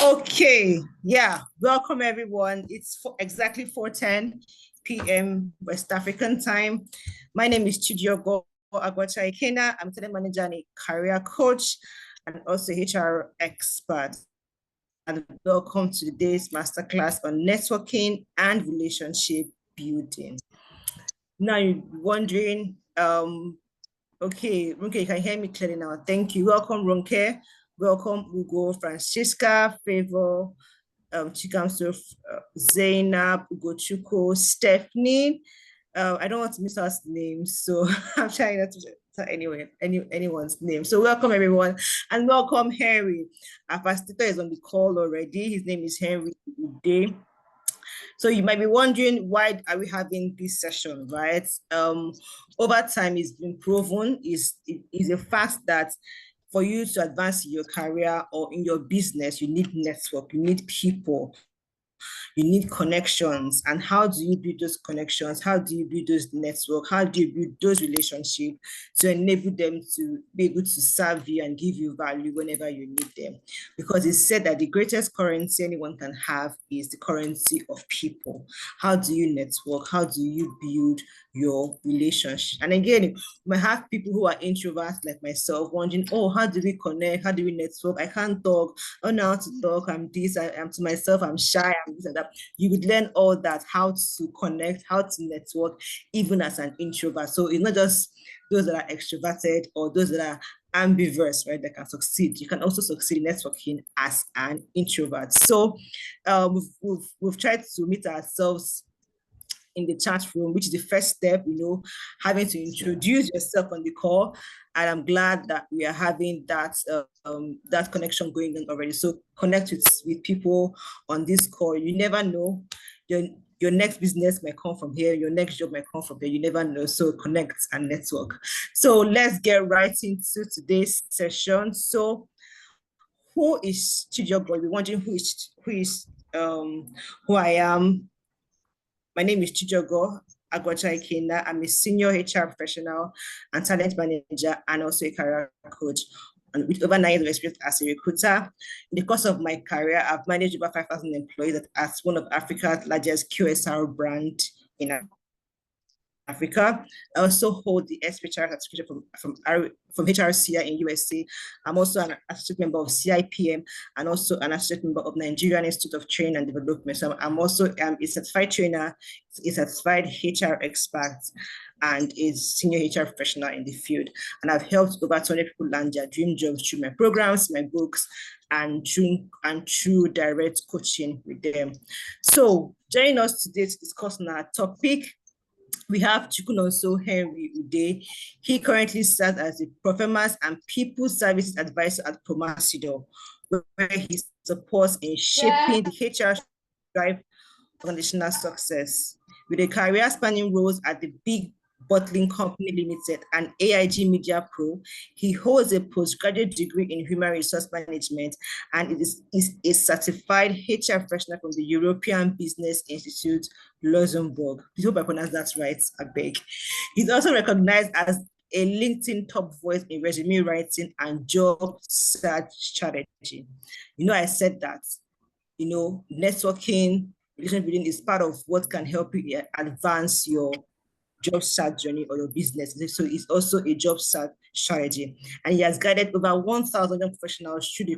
Okay, yeah, welcome everyone. It's exactly 4:10 p.m. West African time. My name is Chidiogo Agwacha Ikena. I'm talent manager and a career coach and also HR expert. And welcome to today's masterclass on networking and relationship building. Now you're wondering, okay, Ronke, you can hear me clearly now. Thank you. Welcome, Ronke. Welcome, Ugo, Francisca, Favor, Chikamso, Zainab, Ugochuko, Stephanie. I don't want to miss out names, so I'm trying not to anyone's name. So welcome everyone, and welcome Henry. Our facilitator is on the call already. His name is Henry Udeh. So you might be wondering, why are we having this session, right? Over time, it's been proven is a fact that for you to advance in your career or in your business, you need network, you need people, you need connections. And how do you build those connections? How do you build those network? How do you build those relationships to enable them to be able to serve you and give you value whenever you need them? Because it's said that the greatest currency anyone can have is the currency of people. How do you network? How do you build your relationship? And again, you might have people who are introverts like myself wondering, oh, how do we connect? How do we network? I can't talk. I don't know how to talk. I'm this, I'm to myself, I'm shy, I'm this and that. You would learn all that, how to connect, how to network, even as an introvert. So it's not just those that are extroverted or those that are ambiverse, right, that can succeed. You can also succeed in networking as an introvert. So we've tried to meet ourselves in the chat room, which is the first step, having to introduce yourself on the call. And I'm glad that we are having that that connection going on already. So connect with people on this call. You never know. Your next business might come from here. Your next job might come from here. You never know. So connect and network. So let's get right into today's session. So who is Chidiogo? You're wondering who I am. My name is Chidiogo Agwacha Ikena. I'm a senior HR professional and talent manager and also a career coach. And with over 9 years of experience as a recruiter. In the course of my career, I've managed over 5,000 employees as one of Africa's largest QSR brand in Africa. I also hold the SHR certification from HRCI in USA. I'm also an associate member of CIPM and also an associate member of Nigerian Institute of Training and Development. So I'm also a certified trainer, a certified HR expert, and a senior HR professional in the field. And I've helped over 20 people land their dream jobs through my programs, my books, and through direct coaching with them. So joining us today to discuss on our topic, we have Chukunonso Henry Udeh. He currently serves as a performance and people services advisor at Promasido, where he supports in shaping the HR drive organizational success. With a career spanning roles at the Big Bottling Company Limited and AIG Media Pro, he holds a postgraduate degree in human resource management and is a certified HR professional from the European Business Institute, Luxembourg. I hope I pronounced that right, I beg. He's also recognized as a LinkedIn top voice in resume writing and job search strategy. I said that, networking, relationship building is part of what can help you advance your job search journey or your business. So it's also a job search strategy. And he has guided over 1,000 young professionals through the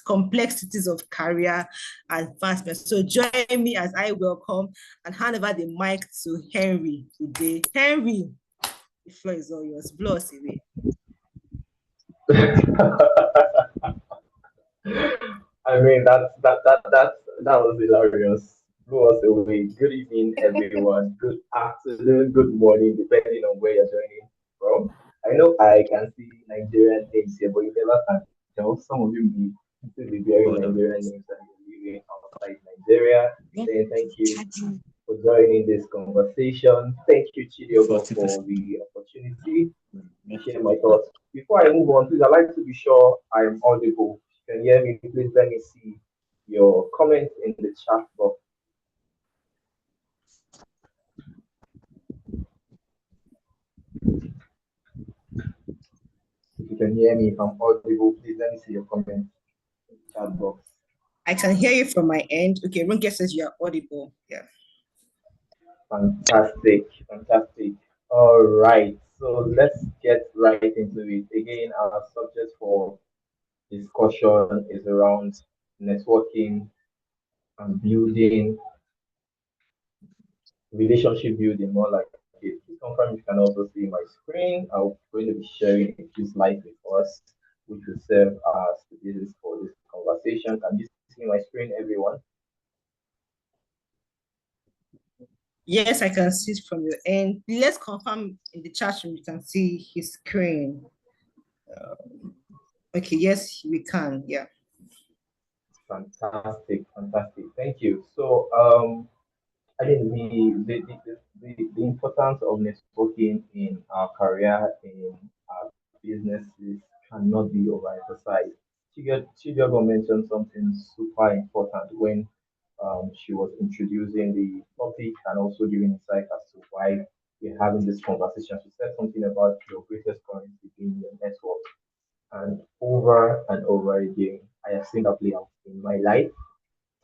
complexities of career advancement. So join me as I welcome and hand over the mic to Henry today. Henry, the floor is all yours. Blow us away. I mean, that was hilarious. Blow us away. Good evening, everyone. Good afternoon, good morning, depending on where you're joining from. I know I can see Nigerian names here, but you never can tell. Some of you may be bearing Nigerian names and you're living outside Nigeria. Saying thank you for joining this conversation. Thank you, Chidiogo, for the opportunity to share my thoughts. Before I move on, please, I'd like to be sure I am audible. If you can hear me, please let me see your comments in the chat box. If you can hear me, if I'm audible, please let me see your comment in the chat box. I can hear you from my end. Okay, Runke says you are audible. Yeah. Fantastic, fantastic. All right, so let's get right into it. Again, our subject for discussion is around networking and building, relationship building, more like it. Please confirm you can also see my screen. I'm going to be sharing a few slides with us, which will serve as the basis for this conversation. Can you see my screen, everyone? Yes, I can see it from your end. Let's confirm in the chat room you can see his screen. Okay, yes, we can. Yeah. Fantastic, fantastic. Thank you. So, I think the importance of networking in our career, in our businesses, cannot be overemphasized. Chigago mentioned something super important when she was introducing the topic and also giving insight as to why we're having this conversation. She said something about your greatest currency being your network. And over again, I have seen that play out in my life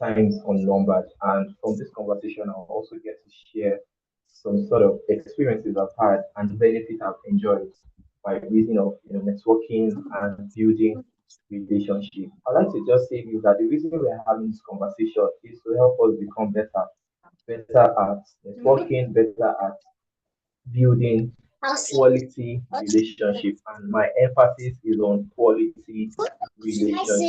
times unnumbered. And from this conversation, I'll also get to share some sort of experiences I've had and the benefit I've enjoyed by reason of networking and building relationship. I'd like to just say this that the reason we're having this conversation is to help us become better at networking, better at building quality relationship, and my emphasis is on quality relationship because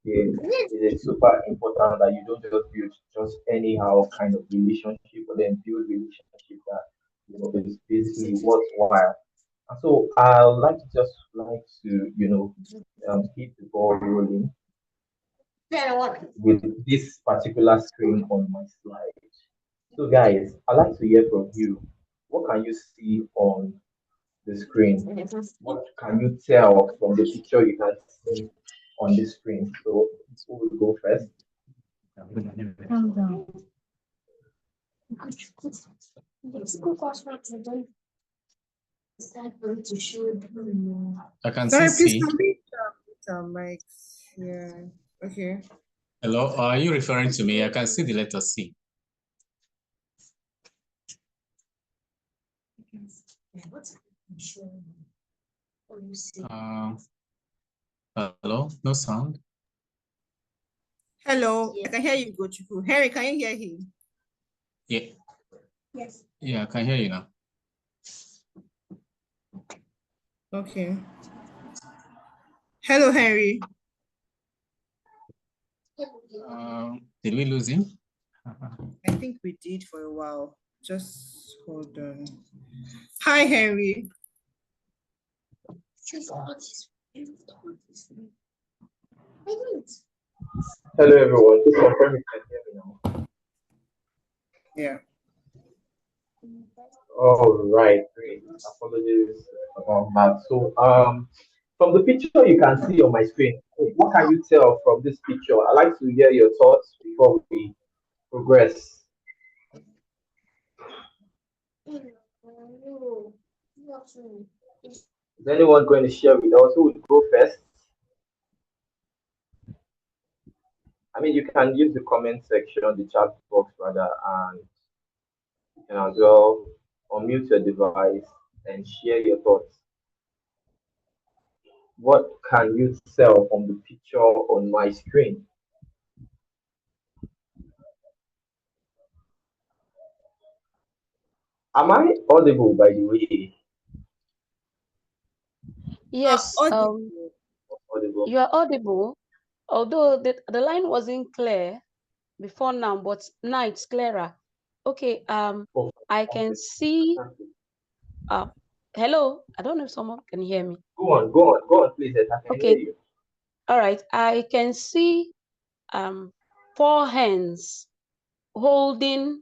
it is super important that you don't just build just anyhow kind of relationship, but then build relationship that is basically worthwhile. And so I would like to just like to keep the ball rolling with this particular screen on my slide. So guys, I'd like to hear from you. What can you see on the screen? What can you tell from the picture you can see on the screen? So who will go first? I can Sorry, see please C. can we mics? Yeah. Okay. Hello, are you referring to me? I can see the letter C. Hello, no sound. Hello, I can hear you, Gochuku. Harry, can you hear him? Yeah. Yes. Yeah, I can hear you now. Okay. Hello, Henry. Did we lose him? I think we did for a while. Just hold on. Hi, Henry. Hello everyone. Please confirm you can hear me now. Yeah. All right, great. Apologies about that. So from the picture you can see on my screen, what can you tell from this picture? I'd like to hear your thoughts before we progress. Is anyone going to share with us? Who would go first? I mean, you can use the comment section, the chat box rather, and you can as well unmute your device and share your thoughts. What can you tell from the picture on my screen? Am I audible, by the way? Yes, Audible. you are audible, although the line wasn't clear before now, but now it's clearer. Okay, I can see, hello, I don't know if someone can hear me. Go on, please, I can hear you. All right, I can see 4 hands holding,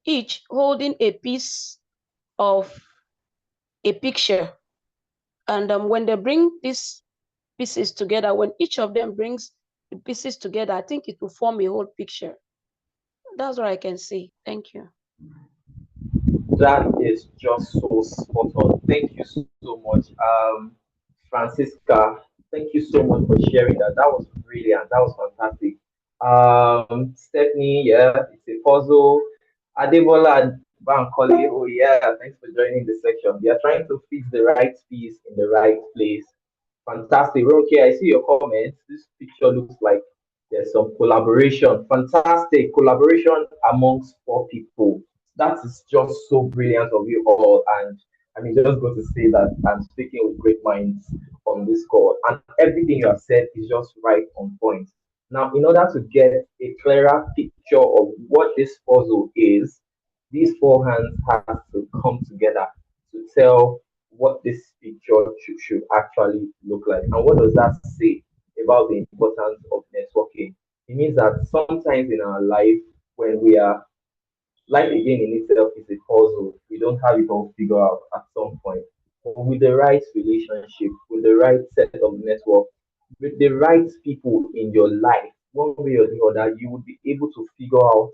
each holding a piece of a picture. And when they bring these pieces together, when each of them brings the pieces together, I think it will form a whole picture. That's what I can see. Thank you. That is just so spot on. Thank you so much, Francisca. Thank you so much for sharing that. That was brilliant. That was fantastic. Stephanie, yeah, it's a puzzle. Adebola and Bankole, oh yeah, thanks for joining the section. We are trying to fix the right piece in the right place. Fantastic. Okay, I see your comments. This picture looks like there's some collaboration. Fantastic collaboration amongst four people. That is just so brilliant of you all. And I mean, just going to say that I'm speaking with great minds on this call. And everything you have said is just right on point. Now, in order to get a clearer picture of what this puzzle is, these four hands have to come together to tell what this picture should actually look like. And what does that say about the importance of networking? It means that sometimes in our life, when we are life again in itself is a puzzle. We don't have it all figured out at some point. But with the right relationship, with the right set of network, with the right people in your life, one way or the other, you will be able to figure out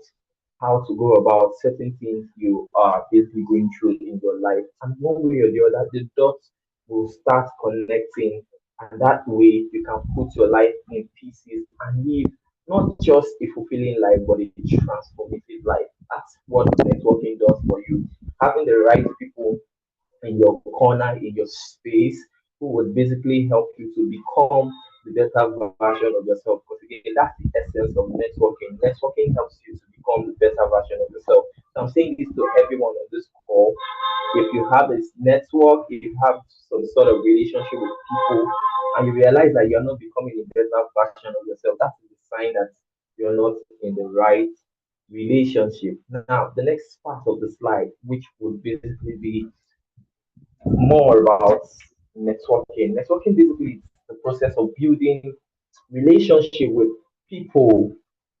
how to go about certain things you are basically going through in your life. And one way or the other, the dots will start connecting. And that way, you can put your life in pieces and live not just a fulfilling life, but a transformative life. That's what networking does for you. Having the right people in your corner, in your space, who would basically help you to become the better version of yourself. Because again, that's the essence of networking. Networking helps you to become the better version of yourself. So I'm saying this to everyone on this call. If you have this network, if you have some sort of relationship with people, and you realize that you're not becoming a better version of yourself, that's a sign that you're not in the right relationship. Now, the next part of the slide, which would basically be more about networking. Networking basically is the process of building relationship with people,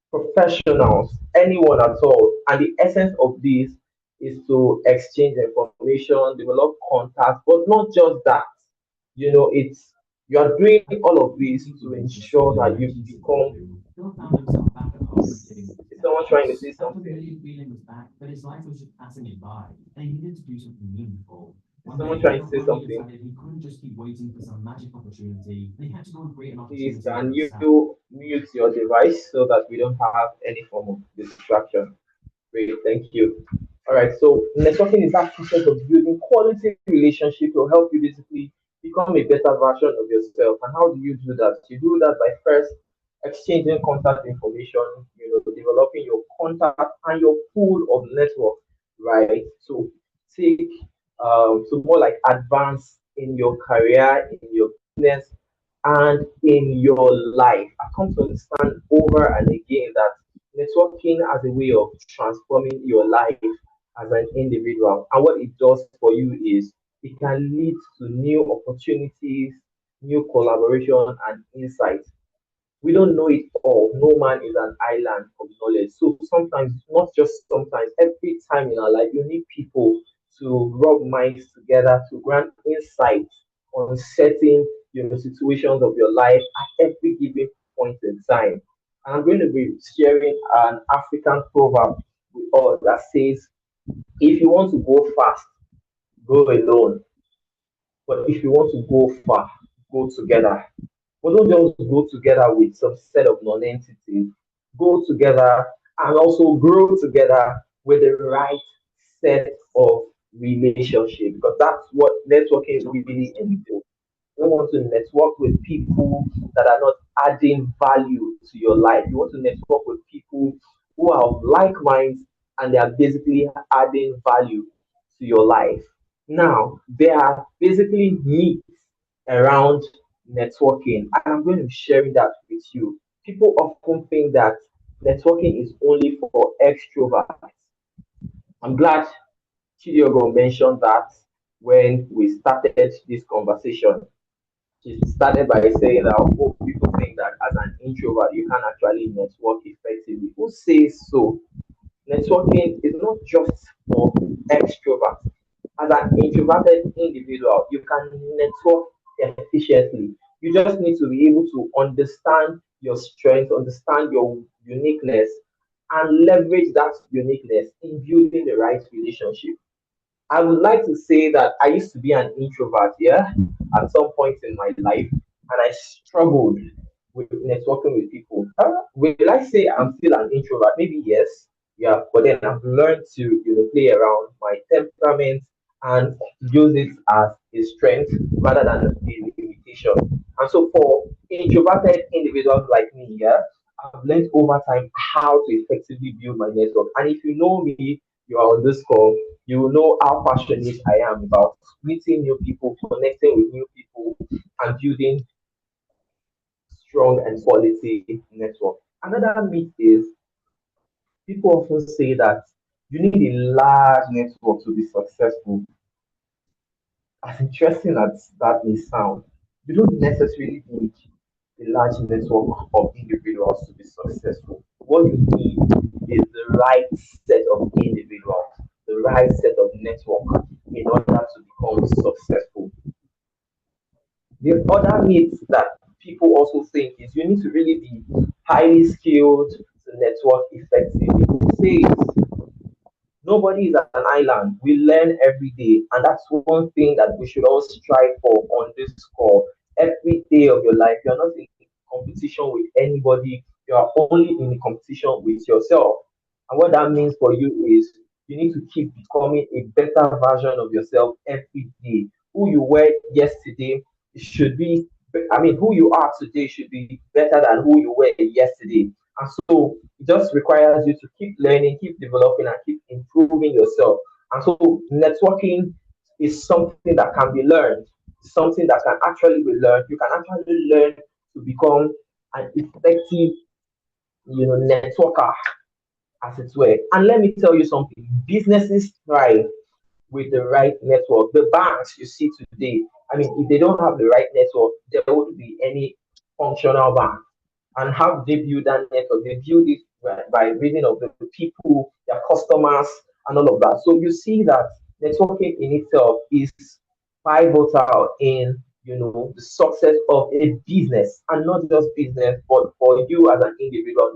professionals, anyone at all. And the essence of this is to exchange information, develop contacts, but not just that. It's you are doing all of this to ensure that you become. Is someone trying to say something? Is someone trying to say something? Please, can you mute your device so that we don't have any form of distraction? Great, thank you. All right, so networking is that process of building quality relationship to help you basically become a better version of yourself. And how do you do that? You do that by first exchanging contact information, developing your contact and your pool of network, right? So take so more like advance in your career, in your business, and in your life. I come to understand over and again that networking as a way of transforming your life as an individual. And what it does for you is it can lead to new opportunities, new collaboration, and insights. We don't know it all. No man is an island of knowledge. So sometimes, not just sometimes, every time in our life, you need people to rub minds together to grant insights on certain situations of your life at every given point in time. And I'm going to be sharing an African proverb with all that says, if you want to go fast, go alone. But if you want to go far, go together. But don't just go together with some set of non-entities. Go together and also grow together with the right set of relationship because that's what networking really entails. You want to network with people that are not adding value to your life. You want to network with people who are of like minds and they are basically adding value to your life. Now, there are basically myths around networking, and I'm going to be sharing that with you. People often think that networking is only for extroverts. I'm glad Chidiogo mentioned that when we started this conversation. She started by saying that people think that as an introvert you can actually network effectively. Who says so? Networking is not just for extroverts. As an introverted individual, you can network efficiently. You just need to be able to understand your strengths, understand your uniqueness, and leverage that uniqueness in building the right relationship. I would like to say that I used to be an introvert, yeah, at some point in my life, and I struggled with networking with people. Will I say I'm still an introvert? Maybe yes, yeah, but then I've learned to play around my temperament and use it as a strength rather than a limitation. And so for introverted individuals like me, yeah, I've learned over time how to effectively build my network. And if you know me, you are on this call, you will know how passionate I am about meeting new people, connecting with new people, and building strong and quality network. Another myth is people often say that you need a large network to be successful. As interesting as that may sound, you don't necessarily need a large network of individuals to be successful. What you need is the right set of individuals, the right set of network in order to become successful. The other myth that people also think is you need to really be highly skilled to network effectively. Say nobody is an island. We learn every day, and that's one thing that we should all strive for on this call. Every day of your life, you're not in competition with anybody. You are only in competition with yourself. And what that means for you is you need to keep becoming a better version of yourself every day. Who you were yesterday should be, I mean, who you are today should be better than who you were yesterday. And so it just requires you to keep learning, keep developing, and keep improving yourself. And so networking is something that can be learned, something that can actually be learned. You can actually learn to become an effective, networker, as it were. And let me tell you something: businesses thrive with the right network. The banks you see today, I mean, if they don't have the right network, there won't be any functional bank. And how do they build that network? They build it by reading of the people, their customers, and all of that. So you see that networking in itself is pivotal in the success of a business, and not just business, but for you as an individual.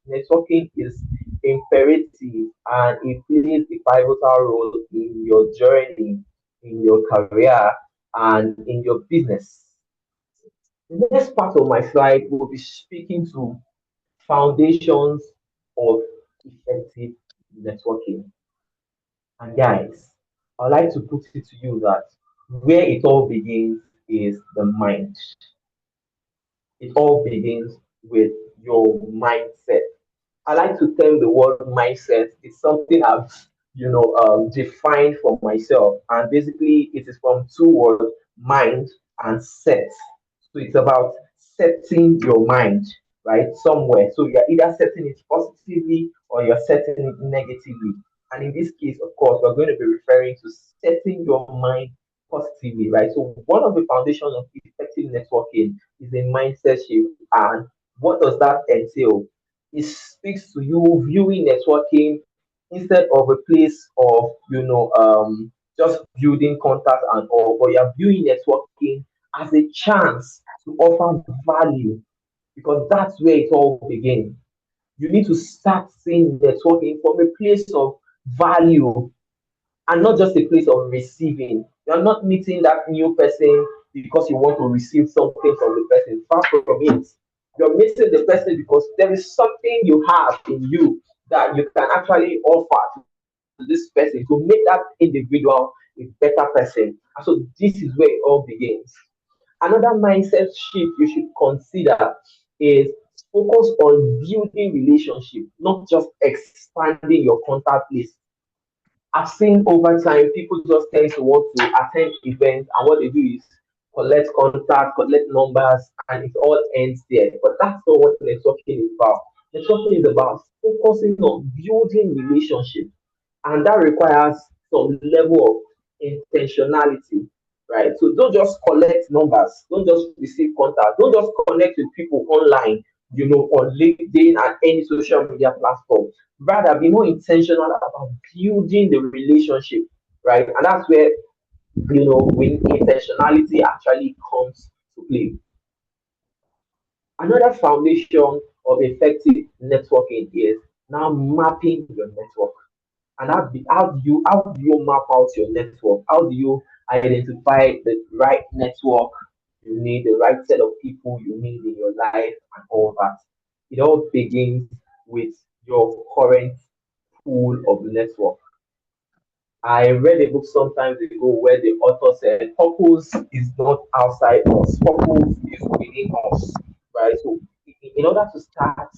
Networking is imperative, and it plays a pivotal role in your journey, in your career, and in your business. The next part of my slide will be speaking to foundations of effective networking. And guys, I'd like to put it to you that where it all begins is the mind. It all begins with your mindset. I like to term the word mindset. It's something I've, defined for myself. And basically, it is from two words, mind and set. So it's about setting your mind, right, somewhere. So you're either setting it positively or you're setting it negatively. And in this case, of course, we're going to be referring to setting your mind positively, right? So one of the foundations of effective networking is a mindset shift. And what does that entail? It speaks to you viewing networking instead of a place of just building contact and all, but you're viewing networking as a chance to offer value, because that's where it all begins. You need to start seeing networking from a place of value and not just a place of receiving. You're not meeting that new person because you want to receive something from the person. Far from it. You're meeting the person because there is something you have in you that you can actually offer to this person to make that individual a better person. And so this is where it all begins. Another mindset shift you should consider is focus on building relationship, not just expanding your contact list. I've seen over time people just tend to want to attend events, and what they do is collect contact, collect numbers, and it all ends there. But that's not what networking is about. Networking is about focusing on building relationships, and that requires some level of intentionality, right? So don't just collect numbers, don't just receive contact, don't just connect with people online, on LinkedIn and any social media platform. Rather, be more intentional about building the relationship, right? And that's where when intentionality actually comes to play. Another foundation of effective networking is now mapping your network. And how do you map out your network? How do you identify the right network you need, the right set of people you need in your life, and all that? It all begins with your current pool of network. I read a book sometimes ago where the author said purpose is not outside us, purpose is within us, right? So, in order to start,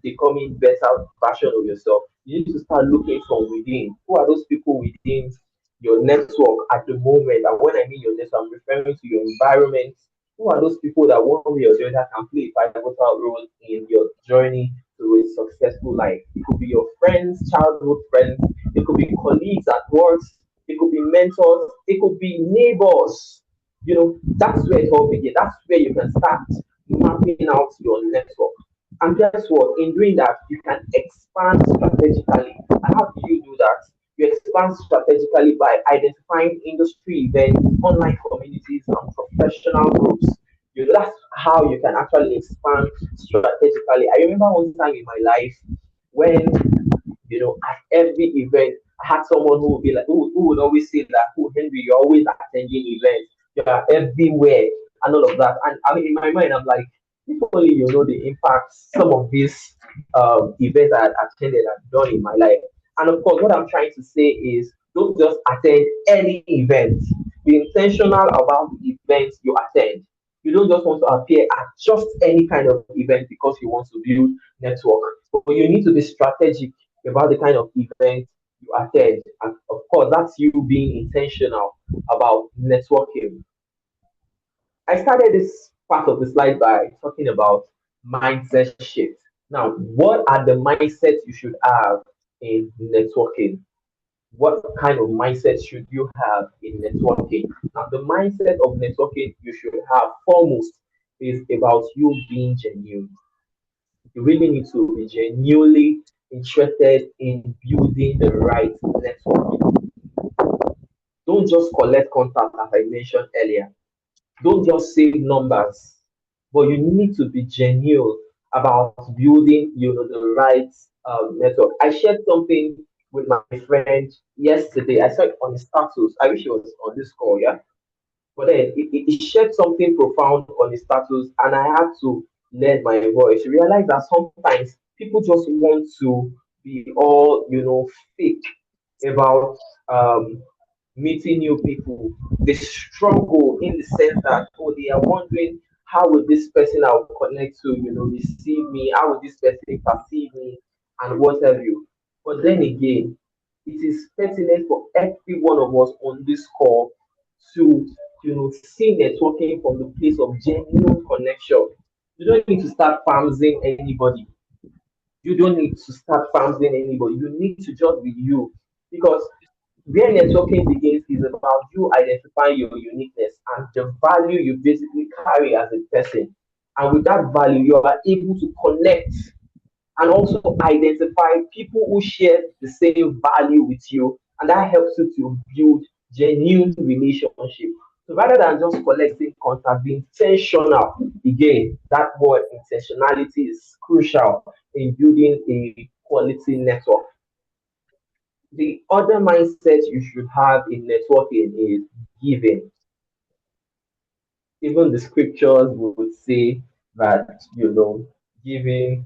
becoming better version of yourself, you need to start looking from within. Who are those people within your network at the moment? And when I mean your network, I'm referring to your environment. Who are those people that one way or the other can play a pivotal role in your journey to a successful life? It could be your friends, childhood friends, it could be colleagues at work, it could be mentors, it could be neighbors. That's where it all begins. That's where you can start mapping out your network. And guess what? In doing that, you can expand strategically. And how do you do that? You expand strategically by identifying industry events, online communities, and professional groups. That's how you can actually expand strategically. I remember one time in my life when at every event, I had someone who would be like, who would always say that, oh, Henry, you're always attending events, you're everywhere, and all of that. And I mean, in my mind, I'm like, if only you know the impact some of these events I had attended and done in my life. And of course, what I'm trying to say is don't just attend any event. Be intentional about the events you attend. You don't just want to appear at just any kind of event because you want to build network. But you need to be strategic about the kind of event you attend. And of course, that's you being intentional about networking. I started this part of the slide by talking about mindset shift. Now, what are the mindsets you should have in networking? What kind of mindset should you have in networking? Now, the mindset of networking you should have foremost is about you being genuine. You really need to be genuinely interested in building the right network. Don't just collect contact, as I mentioned earlier. Don't just save numbers, but you need to be genuine about building, the right network. I shared something with my friend yesterday. I saw it on his status. I wish he was on this call, yeah. But then he shared something profound on his status, and I had to lend my voice. Realize that sometimes people just want to be all, fake about um, meeting new people. They struggle in the sense that, oh, they are wondering how will this person I will connect to, receive me? How will this person perceive me? And what have you. But then again, it is pertinent for every one of us on this call to, see networking from the place of genuine connection. You don't need to start farming anybody. You don't need to start farming anybody. You need to just be you. Because where networking begins is about you identifying your uniqueness and the value you basically carry as a person. And with that value, you are able to connect and also identify people who share the same value with you, and that helps you to build genuine relationship. So rather than just collecting contact, be intentional. Again, that word intentionality is crucial in building a quality network. The other mindset you should have in networking is giving. Even the scriptures would say that giving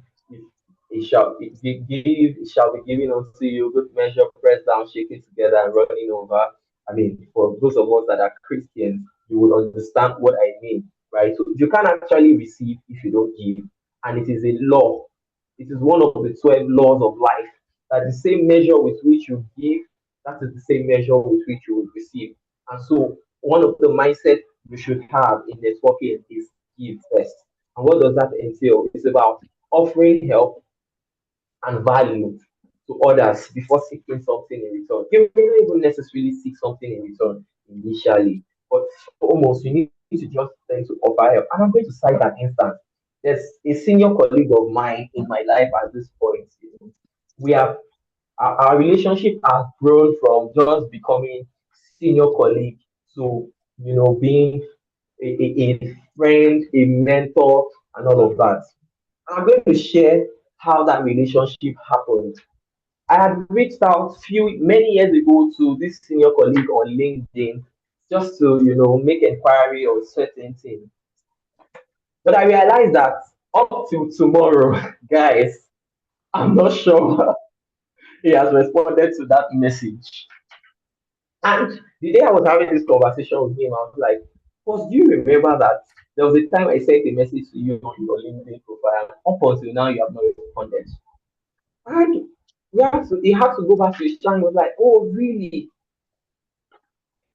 it shall be given unto you, good measure, pressed down, shaken together, and running over. I mean, for those of us that are Christians, you would understand what I mean, right? So you can't actually receive if you don't give, and it is a law. It is one of the 12 laws of life that the same measure with which you give, that is the same measure with which you will receive. And so, one of the mindset we should have in networking is give first. And what does that entail? It's about offering help and value to others before seeking something in return. You may not even necessarily seek something in return initially, but almost you need to just tend to offer help. And I'm going to cite an instance. There's a senior colleague of mine in my life at this point. We have our relationship has grown from just becoming senior colleague to being a friend, a mentor, and all of that. I'm going to share how that relationship happened. I had reached out many years ago to this senior colleague on LinkedIn just to, make inquiry on certain things. But I realized that up till tomorrow, guys, I'm not sure he has responded to that message. And the day I was having this conversation with him, I was like, "Boss, do you remember that there was a time I sent a message to you on your LinkedIn profile, and up until now you have not responded?" And he had to go back to his channel. He was like, "Oh, really?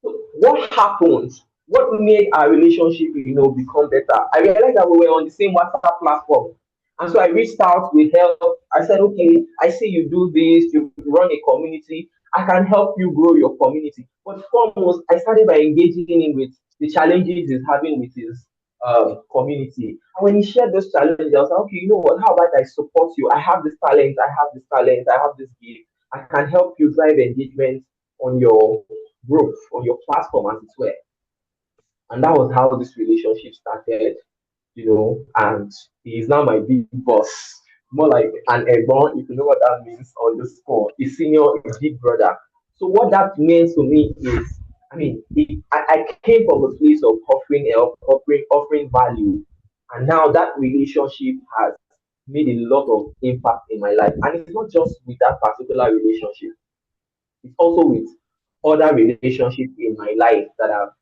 What happened? What made our relationship, become better?" I realized that we were on the same WhatsApp platform. And so I reached out with help. I said, "Okay, I see you do this, you run a community. I can help you grow your community." But foremost, I started by engaging him with the challenges he's having with his community. And when he shared those challenges, I was like, "Okay, you know what? How about I support you? I have this talent, I have this talent, I have this gift. I can help you drive engagement on your growth on your platform as it were." And that was how this relationship started, and he is now my big boss. More like an ebon, if you know what that means on the score. A senior, a big brother. So what that means to me is, I came from a place of offering help, offering value, and now that relationship has made a lot of impact in my life. And it's not just with that particular relationship, it's also with other relationships in my life that I've,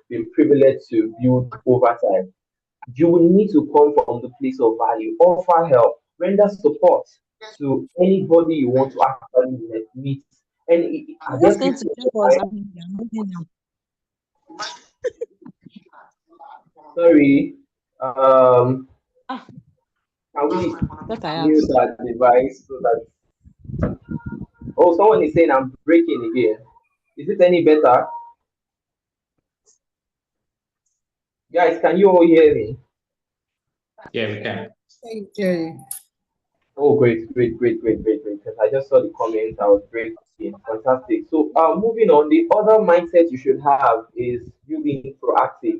been privileged to build over time. You will need to come from the place of value, offer help, render support to anybody you want to actually meet. And I'm at just that going 50 to check what's happening. I'm moving now. sorry, Ah, can we what I mute asked. that device so that, oh, someone is saying I'm breaking again. Is it any better? Guys, can you all hear me? Yeah, we can. Thank you. Oh, great, great, great, great, great, great. Because I just saw the comments, I was breaking. Fantastic. So, moving on, the other mindset you should have is you being proactive.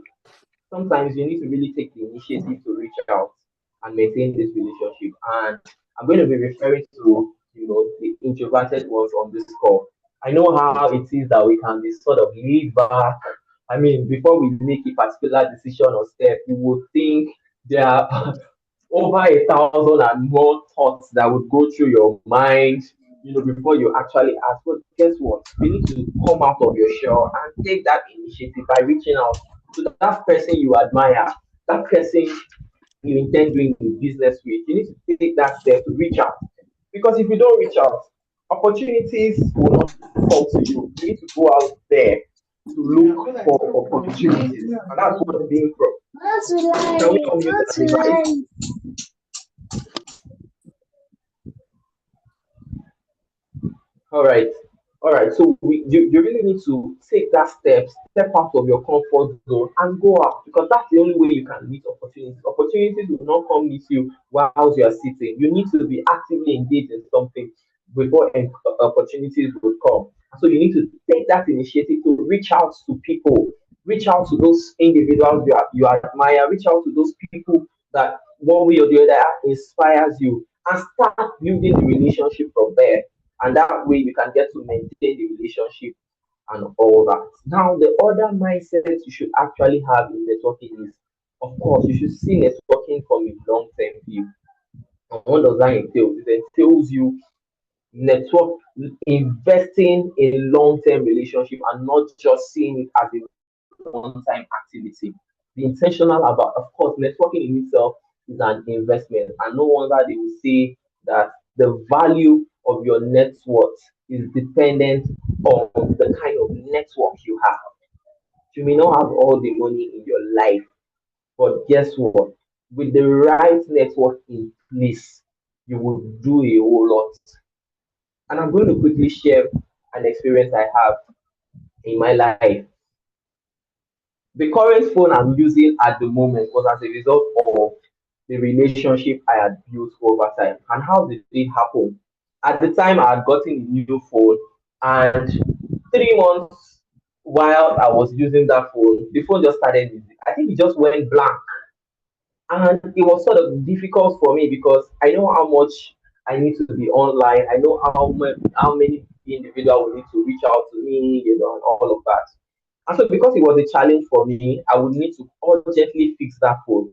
Sometimes you need to really take the initiative to reach out and maintain this relationship. And I'm going to be referring to, the introverted ones on this call. I know how it is that we can be sort of laid back. I mean, before we make a particular decision or step, you would think there are over 1,000 and more thoughts that would go through your mind, before you actually ask. But guess what? You need to come out of your shell and take that initiative by reaching out to that person you admire, that person you intend doing business with. You need to take that step to reach out. Because if you don't reach out, opportunities will not come to you. You need to go out there to look for opportunities. And that's what being pro. Can we unmute that device? All right. All right. So you really need to take that step out of your comfort zone and go out because that's the only way you can meet opportunities. Opportunities will not come meet you whilst you are sitting. You need to be actively engaged in something before opportunities will come. So you need to take that initiative to reach out to people, reach out to those individuals you admire, reach out to those people that one way or the other inspires you, and start building the relationship from there. And that way you can get to maintain the relationship and all that. Now, the other mindset you should actually have in networking is, of course, you should see networking from a long term view. And what does that entail? It entails you network investing in long term relationship and not just seeing it as a one-time activity. Be intentional about, of course, networking in itself is an investment, and no wonder they will say that the value of your net worth is dependent on the kind of network you have. You may not have all the money in your life, but guess what? With the right network in place, you will do a whole lot. And I'm going to quickly share an experience I have in my life. The current phone I'm using at the moment was as a result of the relationship I had built over time. And how did it happen? At the time, I had gotten a new phone, and 3 months while I was using that phone, the phone just started. I think it just went blank. And it was sort of difficult for me because I know how much I need to be online. I know how many individuals will need to reach out to me, and all of that. And so because it was a challenge for me, I would need to urgently fix that phone.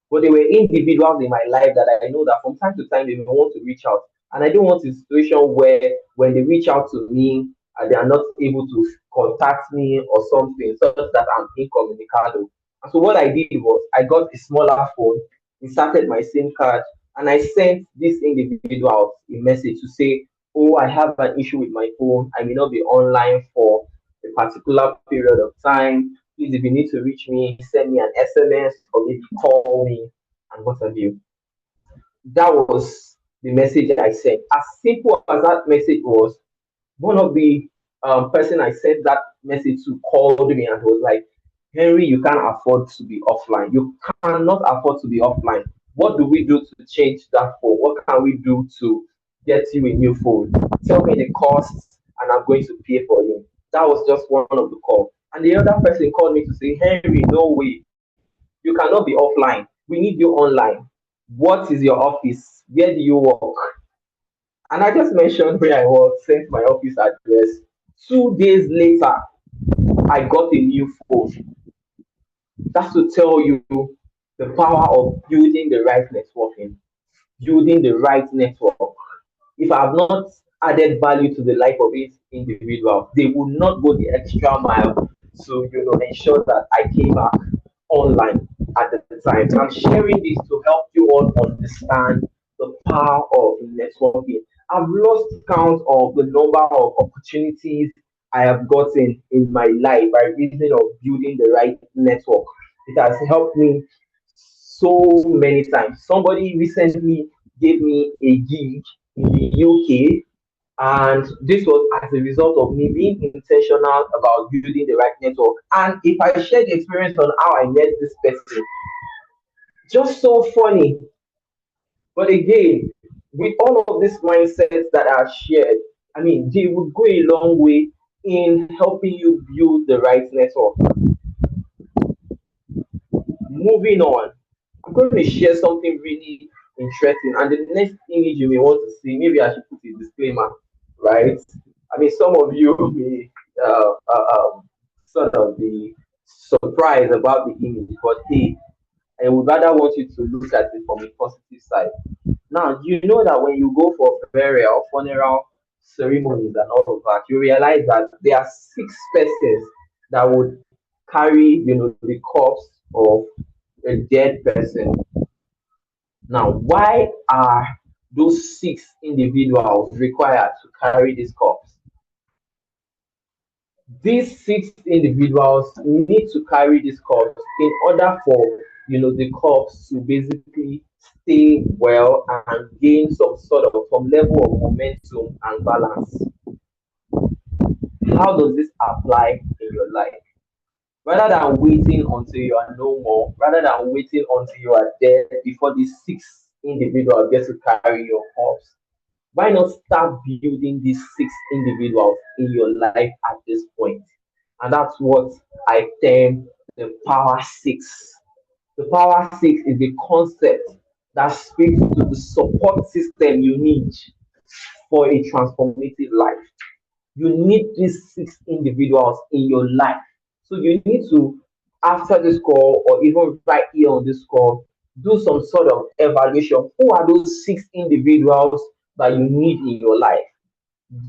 But there were individuals in my life that I know that from time to time they may want to reach out. And I don't want a situation where when they reach out to me and they are not able to contact me or something, such that I'm incommunicado. And so what I did was I got a smaller phone, inserted my SIM card, and I sent this individual a message to say, oh, I have an issue with my phone. I may not be online for a particular period of time. Please, if you need to reach me, send me an SMS or maybe call me and what have you. That was the message I sent. As simple as that message was, one of the person I sent that message to called me and was like, Henry, you can't afford to be offline. You cannot afford to be offline. What do we do to change that phone? What can we do to get you a new phone? Tell me the costs and I'm going to pay for you. That was just one of the calls. And the other person called me to say, Henry, no way. You cannot be offline. We need you online. What is your office? Where do you work? And I just mentioned where I was, sent my office address. 2 days later, I got a new phone. That's to tell you the power of building the right networking, building the right network. If I have not added value to the life of each individual, they will not go the extra mile to ensure that I came back online at the time. I'm sharing this to help you all understand the power of networking. I've lost count of the number of opportunities I have gotten in my life by reason of building the right network. It has helped me so many times. Somebody recently gave me a gig in the UK, and this was as a result of me being intentional about building the right network. And if I share the experience on how I met this person, just so funny. But again, with all of these mindsets that are shared, I mean, they would go a long way in helping you build the right network. Moving on, I'm going to share something really interesting. And the next image you may want to see, maybe I should put a disclaimer, right? I mean, some of you may sort of be surprised about the image, but hey, I would rather want you to look at it from a positive side. Now, you know that when you go for burial, funeral ceremonies, and all of that, you realize that there are six persons that would carry, the corpse of a dead person. Now, why are those six individuals required to carry this corpse? These six individuals need to carry this corpse in order for the corpse to basically stay well and gain some level of momentum and balance. How does this apply in your life? Rather than waiting until you are no more, rather than waiting until you are dead before these six individuals get to carry your corpse, why not start building these six individuals in your life at this point? And that's what I term the power six. The power six is the concept that speaks to the support system you need for a transformative life. You need these six individuals in your life. So you need to, after this call, or even right here on this call, do some sort of evaluation. Who are those six individuals that you need in your life?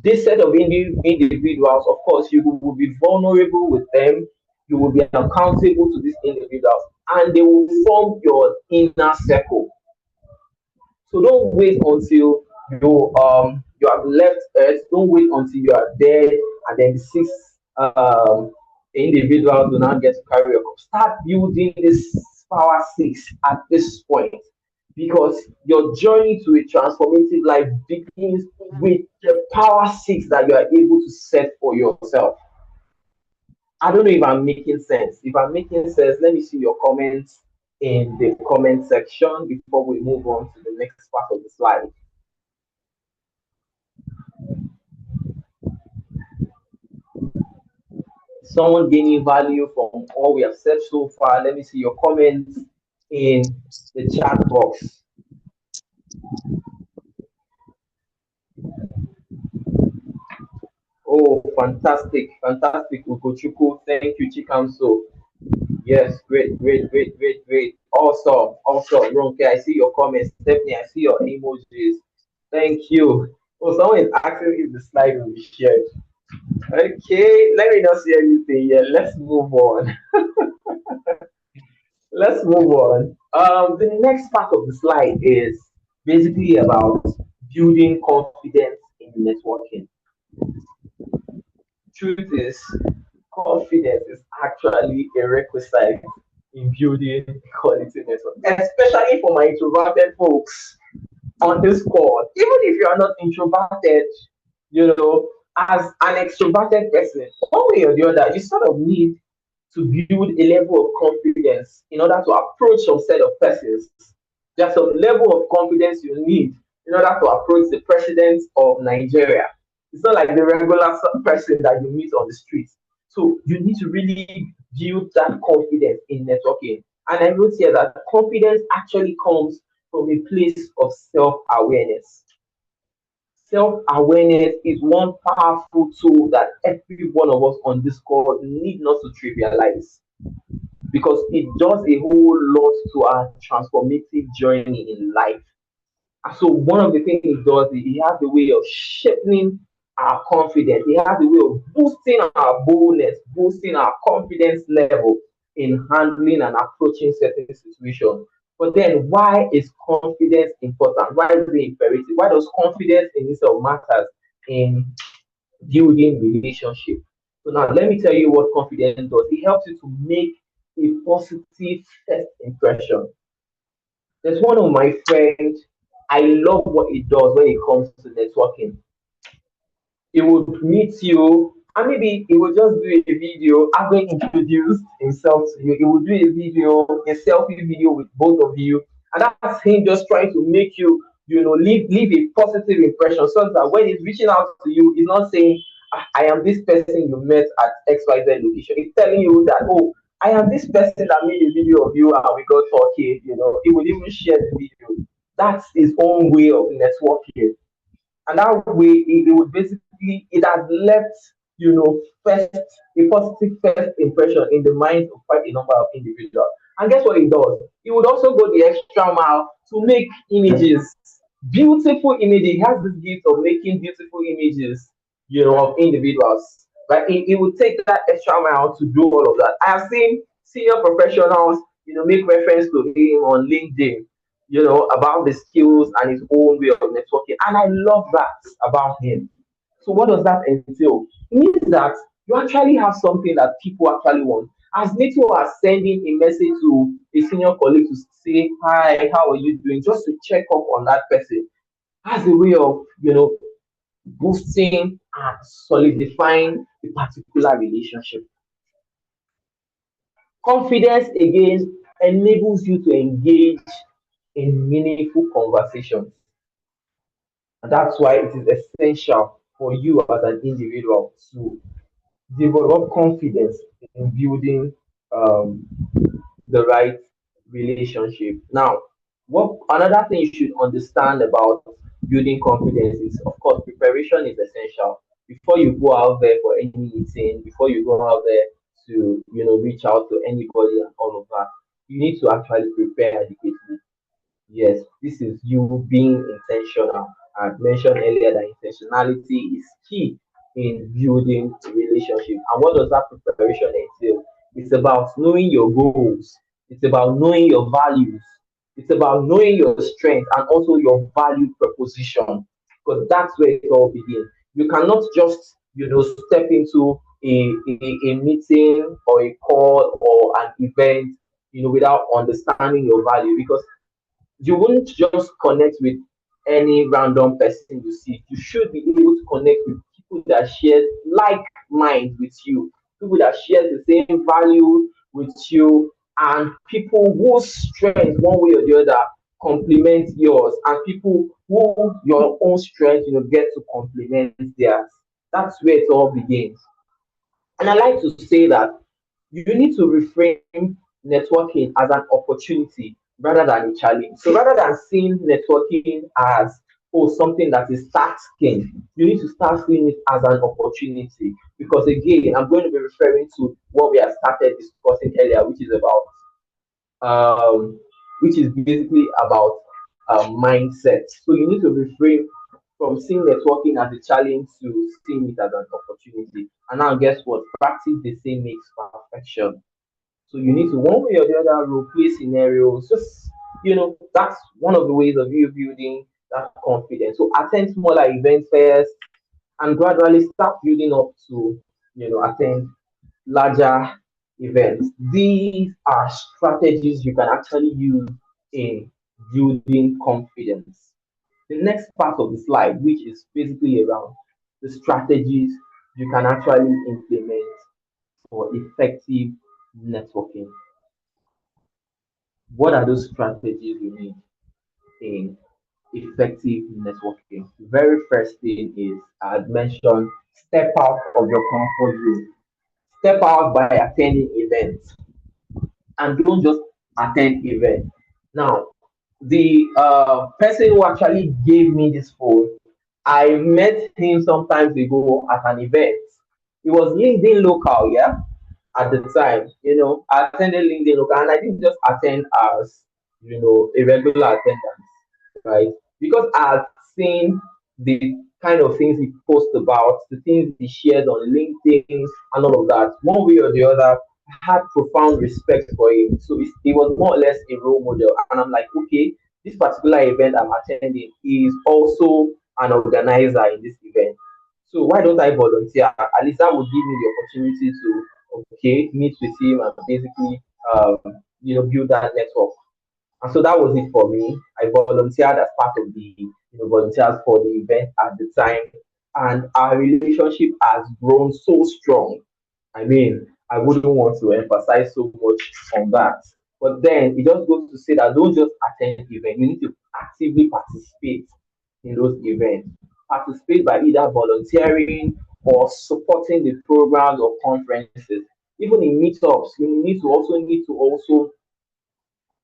This set of individuals, of course, you will be vulnerable with them. You will be accountable to these individuals, and they will form your inner circle. So don't wait until you have left Earth. Don't wait until you are dead, and then the six individuals do not get to carry your cup. Start building this power six at this point, because your journey to a transformative life begins with the power six that you are able to set for yourself. I don't know if I'm making sense. If I'm making sense, let me see your comments in the comment section before we move on to the next part of the slide. Someone gaining value from all we have said so far? Let me see your comments in the chat box. Oh, fantastic, fantastic, Ugochukwu. Thank you, Chikamso. Yes, great, great, great, great, great. Awesome, awesome. Ronke, I see your comments. Stephanie, I see your emojis. Thank you. Oh, someone is asking if the slide will be shared. Okay, let me not see anything yet. Let's move on. Let's move on. The next part of the slide is basically about building confidence in networking. Truth is, confidence is actually a requisite in building quality network, especially for my introverted folks on this call. Even if you are not introverted, as an extroverted person, one way or the other, you sort of need to build a level of confidence in order to approach some set of persons. There's some level of confidence you need in order to approach the president of Nigeria. It's not like the regular person that you meet on the street. So you need to really build that confidence in networking. And I wrote here that confidence actually comes from a place of self-awareness. Self-awareness is one powerful tool that every one of us on this call need not to trivialize because it does a whole lot to our transformative journey in life. So one of the things it does is it has the way of shaping our confidence. It has the way of boosting our boldness, boosting our confidence level in handling and approaching certain situations. But then why is confidence important? Why is it imperative? Why does confidence in itself matters in building relationship? So now let me tell you what confidence does. It helps you to make a positive first impression. There's one of my friends, I love what it does when it comes to networking. He would meet you and maybe he would just do a video having introduced himself to you. He would do a video, a selfie video with both of you, and that's him just trying to make you, leave a positive impression so that when he's reaching out to you, he's not saying, "Ah, I am this person you met at XYZ location." He's telling you that, oh, I am this person that made a video of you and we got talking, he would even share the video. That's his own way of networking. And that way it would basically it has left first a positive first impression in the minds of quite a number of individuals. And guess what it does? It would also go the extra mile to make images, beautiful images. It has this gift of making beautiful images, of individuals. Like it would take that extra mile to do all of that. I have seen senior professionals, make reference to him on LinkedIn, about the skills and his own way of networking. And I love that about him. So what does that entail? It means that you actually have something that people actually want. As little as sending a message to a senior colleague to say, hi, how are you doing? Just to check up on that person. Has a way of, boosting and solidifying a particular relationship. Confidence again enables you to engage in meaningful conversations. And that's why it is essential for you as an individual to develop confidence in building um, the right relationship. Now, what another thing you should understand about building confidence is, of course, preparation is essential. Before you go out there for any meeting, before you go out there to reach out to anybody and all of that, you need to actually prepare adequately. Yes, this is you being intentional. I mentioned earlier that intentionality is key in building a relationship. And what does that preparation entail? It's about knowing your goals, it's about knowing your values, it's about knowing your strength and also your value proposition. Because that's where it all begins. You cannot just, step into a meeting or a call or an event, without understanding your value. Because you won't just connect with any random person you see. You should be able to connect with people that share like mind with you, people that share the same value with you, and people whose strength, one way or the other, complement yours, and people who your own strength, get to complement theirs. That's where it all begins. And I like to say that you need to reframe networking as an opportunity rather than a challenge. So rather than seeing networking as something that is tasking. You need to start seeing it as an opportunity. Because again, I'm going to be referring to what we have started discussing earlier, um, which is basically about mindset. So you need to refrain from seeing networking as a challenge to seeing it as an opportunity. And now, guess what? Practice the same makes perfection. So you need to, one way or the other, role play scenarios. Just, that's one of the ways of you building that confidence. So attend smaller events first and gradually start building up to, attend larger events. These are strategies you can actually use in building confidence. The next part of the slide, which is basically around the strategies you can actually implement for effective networking. What are those strategies you need in effective networking? The very first thing is, I had mentioned, step out of your comfort zone. Step out by attending events, and don't just attend events. Now, the person who actually gave me this phone, I met him sometimes ago at an event. It was LinkedIn local, yeah, at the time. I attended LinkedIn local, and I didn't just attend as a regular attendance, right? Because I've seen the kind of things he posts about, the things he shares on LinkedIn, and all of that. One way or the other, I had profound respect for him. So he was more or less a role model. And I'm like, okay, this particular event I'm attending is also an organizer in this event. So why don't I volunteer? At least that would give me the opportunity to, okay, meet with him and basically, build that network. And so that was it for me. I volunteered as part of the volunteers for the event at the time, and our relationship has grown so strong. I mean, I wouldn't want to emphasize so much on that. But then it just goes to say that don't just attend events. You need to actively participate in those events. Participate by either volunteering or supporting the programs or conferences. Even in meetups, you need to also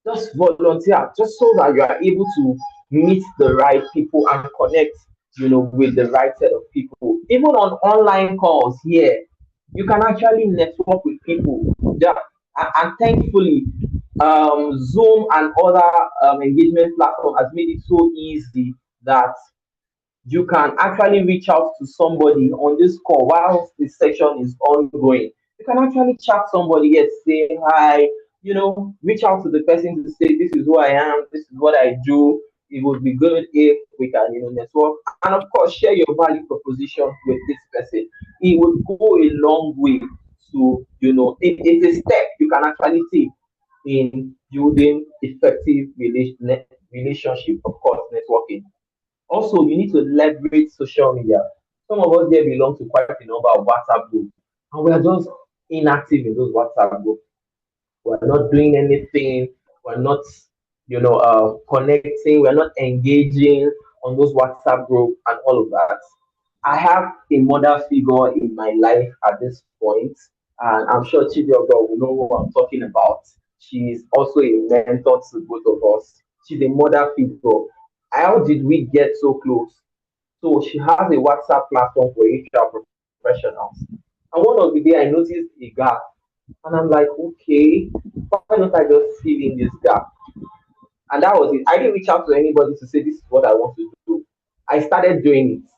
just volunteer, just so that you are able to meet the right people and connect, with the right set of people. Even on online calls here, you can actually network with people. Yeah. And thankfully, Zoom and other engagement platform has made it so easy that you can actually reach out to somebody on this call while the session is ongoing. You can actually chat somebody, yes, say hi, reach out to the person to say, this is who I am, this is what I do. It would be good if we can, network, and of course, share your value proposition with this person. It would go a long way to, it's a step you can actually take in building effective relationship, of course, networking. Also, you need to leverage social media. Some of us here belong to quite a number of WhatsApp groups, and we are just inactive in those WhatsApp groups. We're not doing anything. We're not, connecting. We're not engaging on those WhatsApp group and all of that. I have a mother figure in my life at this point, and I'm sure Chidioga will know who I'm talking about. She's also a mentor to both of us. She's a mother figure. How did we get so close? So she has a WhatsApp platform for HR professionals. And one of the day I noticed a gap, and I'm like, okay, why don't I just fill in this gap? And that was it. I didn't reach out to anybody to say this is what I want to do. I started doing it.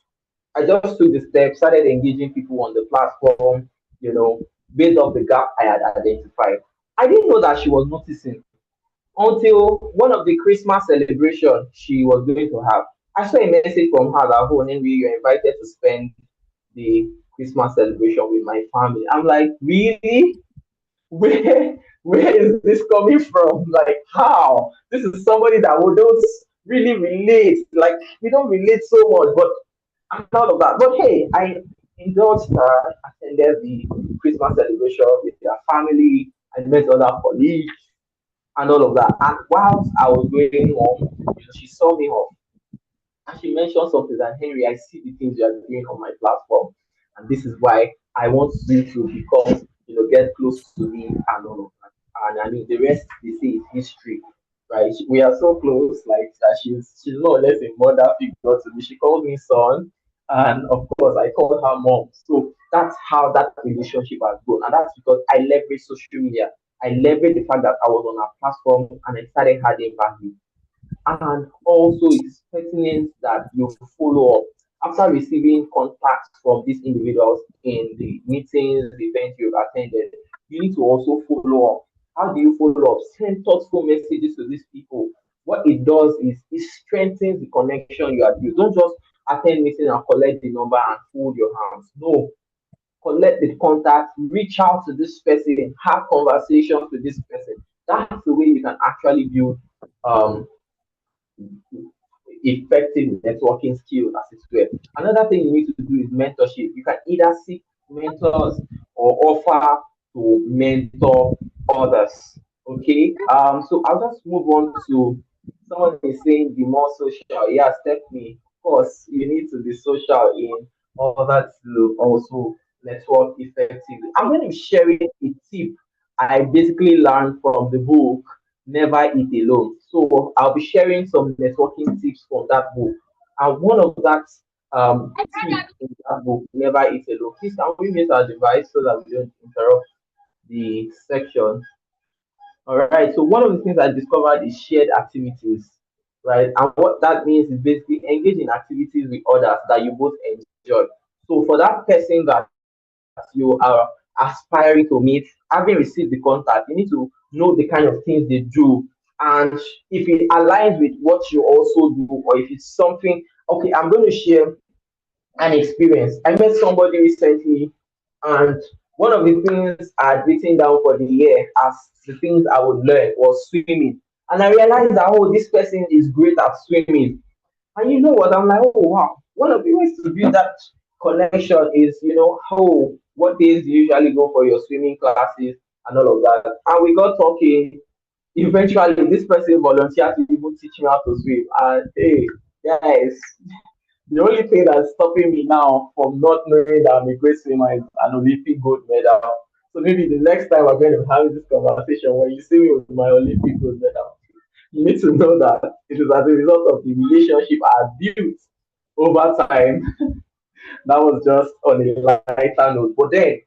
I just took the step, started engaging people on the platform, you know, based off the gap I had identified. I didn't know that she was noticing until one of the Christmas celebration she was going to have. I saw a message from her that, oh, Henry, you're invited to spend the Christmas celebration with my family. I'm like, really? Where is this coming from? Like, how? This is somebody that we don't really relate. Like, we don't relate so much, but I'm proud of that. But hey, I indulged her, attended the Christmas celebration with their family. I met other colleagues and all of that. And whilst I was going home, she saw me home and she mentioned something that, Henry, I see the things you are doing on my platform, and this is why I want you to become, get close to me and all of that. And I mean, the rest they say is history, right? We are so close, like that she's more or less a mother figure to me. She calls me son, and of course I call her mom. So that's how that relationship has grown, and that's because I leverage social media. I leverage the fact that I was on a platform and I started adding value. And also it is pertinent that you follow up after receiving contacts from these individuals in the meetings, the events you've attended. You need to also follow up. How do you follow up? Send thoughtful messages to these people. What it does is it strengthens the connection you have built. Don't just attend meeting and collect the number and fold your hands. No, collect the contact, reach out to this person, have conversations with this person. That's the way you can actually build um, effective networking skills as it were. Another thing you need to do is mentorship. You can either seek mentors or offer to mentor others. Okay. So I'll just move on to someone is saying be more social. Yeah, Stephanie. Of course, you need to be social in order to also network effectively. I'm going to be sharing a tip I basically learned from the book Never Eat Alone. So I'll be sharing some networking tips from that book. And one of that tips in that book, Never Eat Alone. Please can we mute our device so that we don't interrupt the section? All right. So one of the things I discovered is shared activities, right? And what that means is basically engage in activities with others that you both enjoy. So for that person that you are aspiring to meet, having received the contact, you need to know the kind of things they do. And if it aligns with what you also do, or if it's something, okay, I'm going to share an experience. I met somebody recently, and one of the things I had written down for the year as the things I would learn was swimming. And I realized that, oh, this person is great at swimming. And you know what? I'm like, oh wow. One of the ways to build that connection is, how what days you usually go for your swimming classes and all of that. And we got talking. Eventually, this person volunteered to even teach me how to swim. And hey, guys, the only thing that's stopping me now from not knowing that I'm a great swimmer is an Olympic gold medal. So maybe the next time we're going to have this conversation, when you see me with my Olympic gold medal, you need to know that it is as a result of the relationship I built over time. That was just on a lighter note. But then,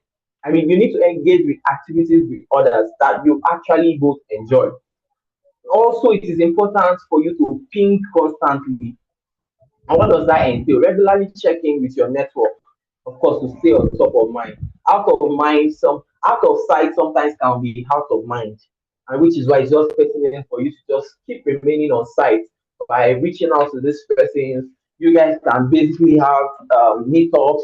I mean, you need to engage with activities with others that you actually both enjoy. Also, it is important for you to ping constantly. And what does that entail? Regularly checking with your network, of course, to stay on top of mind. Out of mind, some out of sight sometimes can be out of mind, and which is why it's just pertinent for you to just keep remaining on site by reaching out to this person. You guys can basically have meetups,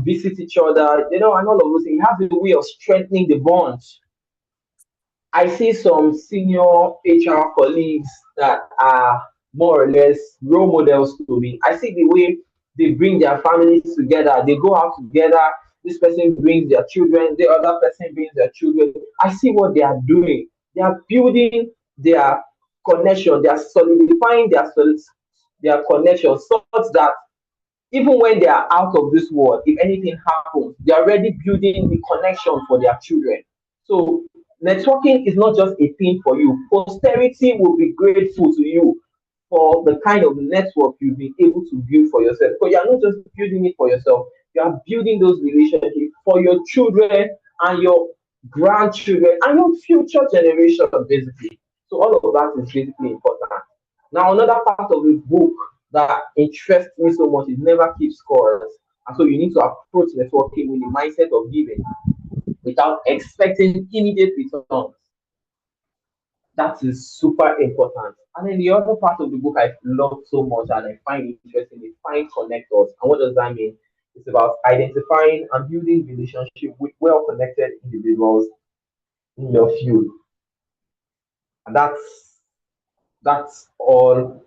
visit each other, and all of those things. It has a way of strengthening the bonds. I see some senior HR colleagues that are more or less role models to me. I see the way they bring their families together. They go out together. This person brings their children. The other person brings their children. I see what they are doing. They are building their connection. They are solidifying their connection such that even when they are out of this world, if anything happens, they are already building the connection for their children. So networking is not just a thing for you. Posterity will be grateful to you for the kind of network you've been able to build for yourself. Because you are not just building it for yourself, you are building those relationships for your children and your grandchildren and your future generation, basically. So all of that is basically important. Now, another part of the book that interests me so much is never keep scores. And so you need to approach networking with the mindset of giving without expecting immediate returns. That is super important. And then the other part of the book I love so much and I find interesting is find connectors. And what does that mean? It's about identifying and building relationship with well-connected individuals in your field. And that's all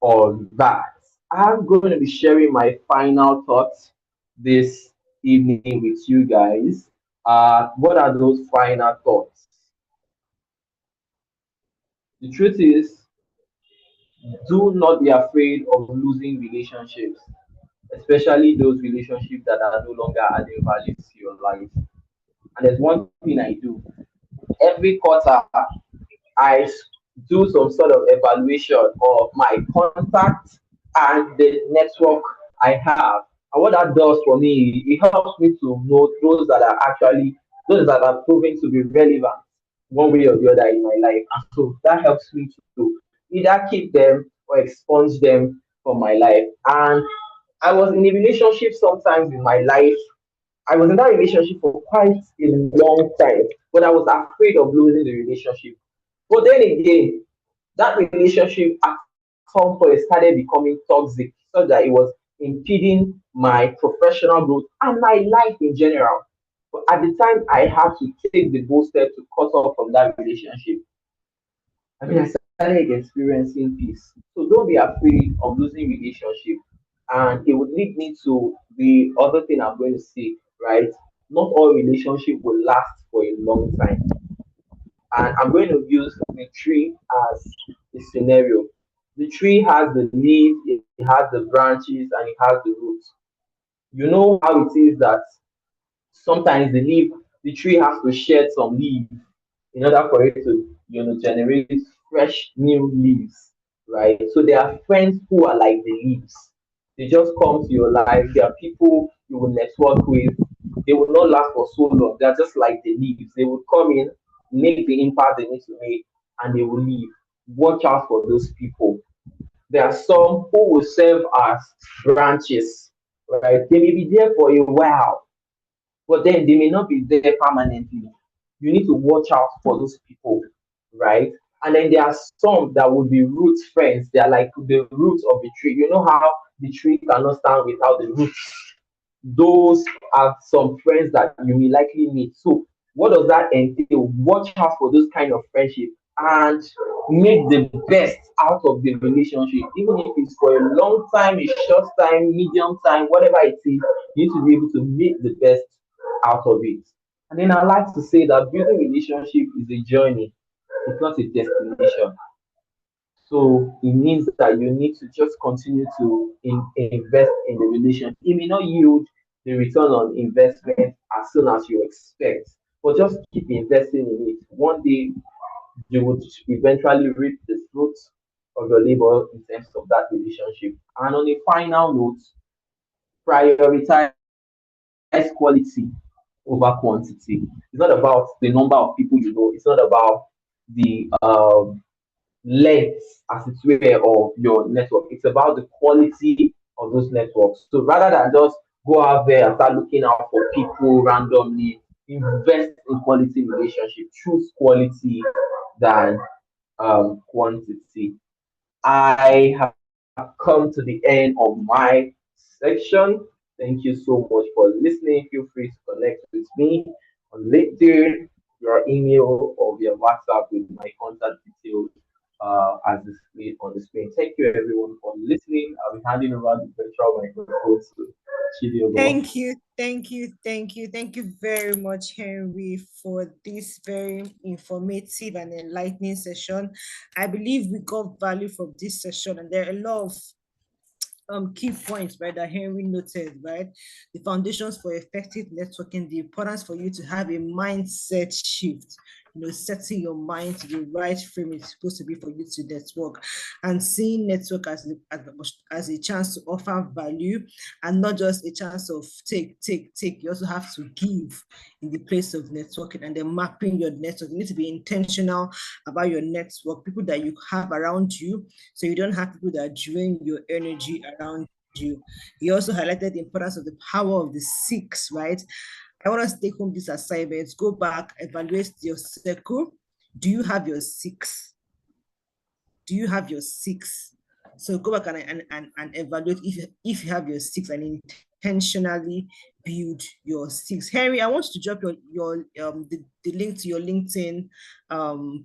on that. I'm going to be sharing my final thoughts this evening with you guys. What are those final thoughts? The truth is, do not be afraid of losing relationships, especially those relationships that are no longer adding value to your life. And there's one thing I do every quarter. I do some sort of evaluation of my contacts and the network I have. And what that does for me, it helps me to know those that are proving to be relevant one way or the other in my life. And so that helps me to either keep them or expunge them from my life. And I was in a relationship sometimes in my life. I was in that relationship for quite a long time, but I was afraid of losing the relationship. But then again, that relationship at some point started becoming toxic, so that it was impeding my professional growth and my life in general. But at the time, I had to take the bold step to cut off from that relationship. I started experiencing peace. So don't be afraid of losing relationship. And it would lead me to the other thing I'm going to say, right? Not all relationship will last for a long time. And I'm going to use the tree as a scenario. The tree has the leaves, it has the branches, and it has the roots. You know how it is that sometimes the tree has to shed some leaves in order for it to, generate fresh new leaves, right? So there are friends who are like the leaves. They just come to your life. They are people you will network with. They will not last for so long. They are just like the leaves. They will come in, make the impact they need to make, and they will leave. Watch out for those people. There are some who will serve as branches, right? They may be there for a while, but then they may not be there permanently. You need to watch out for those people, right? And then there are some that will be root friends. They are like the roots of the tree. You know how the tree cannot stand without the roots. Those are some friends that you may likely meet. So, what does that entail? Watch out for those kind of friendship and make the best out of the relationship, even if it's for a long time, a short time, medium time, whatever it is. You need to be able to make the best out of it. And then I like to say that building relationship is a journey, it's not a destination. So it means that you need to just continue to invest in the relationship. It may not yield the return on investment as soon as you expect, but just keep investing in it. One day you would eventually reap the fruits of your labor in terms of that relationship. And on a final note, prioritize quality over quantity. It's not about the number of people you know. It's not about the length, as it were, of your network. It's about the quality of those networks. So rather than just go out there and start looking out for people randomly, invest in quality relationship. Choose quality than quantity. I have come to the end of my section. Thank you so much for listening. Feel free to connect with me on LinkedIn, your email, or via WhatsApp with my contact details as displayed on the screen. Thank you, everyone, for listening. I'll be handing over the virtual microphone to Chidiogo. Thank you, thank you, thank you, thank you very much, Henry, for this very informative and enlightening session. I believe we got value from this session, and there are a lot of key points, right, that Henry noted, right? The foundations for effective networking, the importance for you to have a mindset shift, setting your mind to the right frame it's supposed to be for you to network, and seeing network as a chance to offer value and not just a chance of take. You also have to give in the place of networking, and then mapping your network. You need to be intentional about your network, people that you have around you, so you don't have people that drain your energy around you. He also highlighted the importance of the power of the six, right? I want us to take home these assignments, go back, evaluate your circle. Do you have your six? Do you have your six? So go back and evaluate if you have your six, and intentionally build your six. Henry, I want you to drop the link to your LinkedIn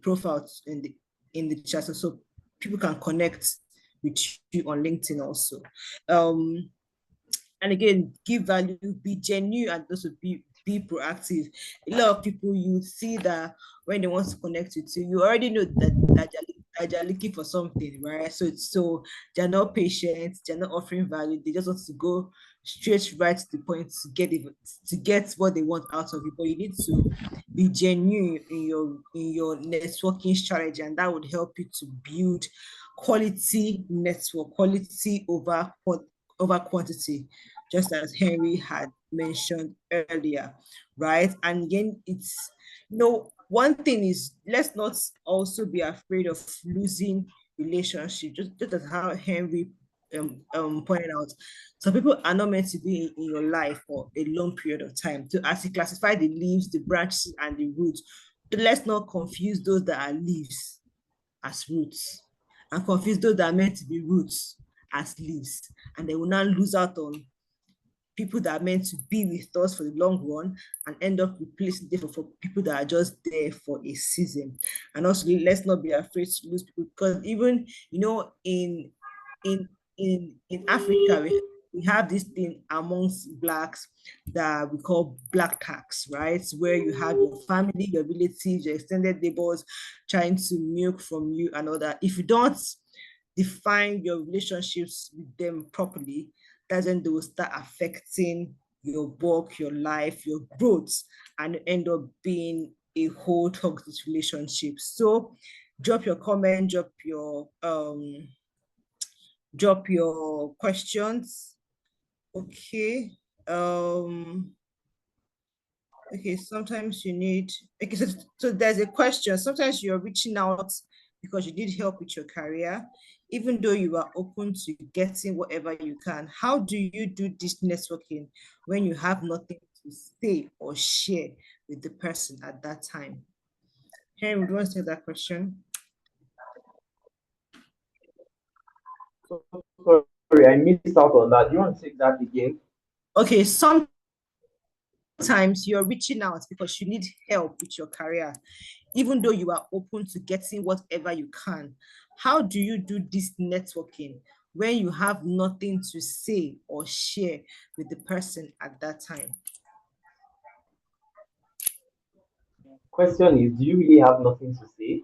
profile in the chat, so people can connect with you on LinkedIn also. And again, give value, be genuine, and also be proactive. A lot of people, you see that when they want to connect with you, you already know that they're looking for something, right? So they're not patient, they're not offering value, they just want to go straight right to the point to get what they want out of it. But you need to be genuine in your networking strategy, and that would help you to build quality network, quality over quantity, just as Henry had mentioned earlier, right? And again, it's one thing is, let's not also be afraid of losing relationship, just as how Henry pointed out. Some people are not meant to be in your life for a long period of time. To actually classify the leaves, the branches, and the roots, let's not confuse those that are leaves as roots, and confuse those that are meant to be roots as leaves, and they will not lose out on people that are meant to be with us for the long run and end up replacing them for people that are just there for a season. And also, let's not be afraid to lose people, because even in Africa, we have this thing amongst blacks that we call black tax, right? Where you have your family, your relatives, your extended neighbors trying to milk from you and all that. If you don't define your relationships with them properly, that's when they will start affecting your work, your life, your growth, and end up being a whole toxic relationship. So drop your comment, drop your questions. Okay. Okay, sometimes you need, okay, so there's a question. Sometimes you're reaching out because you need help with your career, even though you are open to getting whatever you can. How do you do this networking when you have nothing to say or share with the person at that time? Henry, would you want to take that question? Sorry, I missed out on that. Do you want to take that again? Okay, sometimes you're reaching out because you need help with your career, even though you are open to getting whatever you can. How do you do this networking when you have nothing to say or share with the person at that time? Question is, do you really have nothing to say?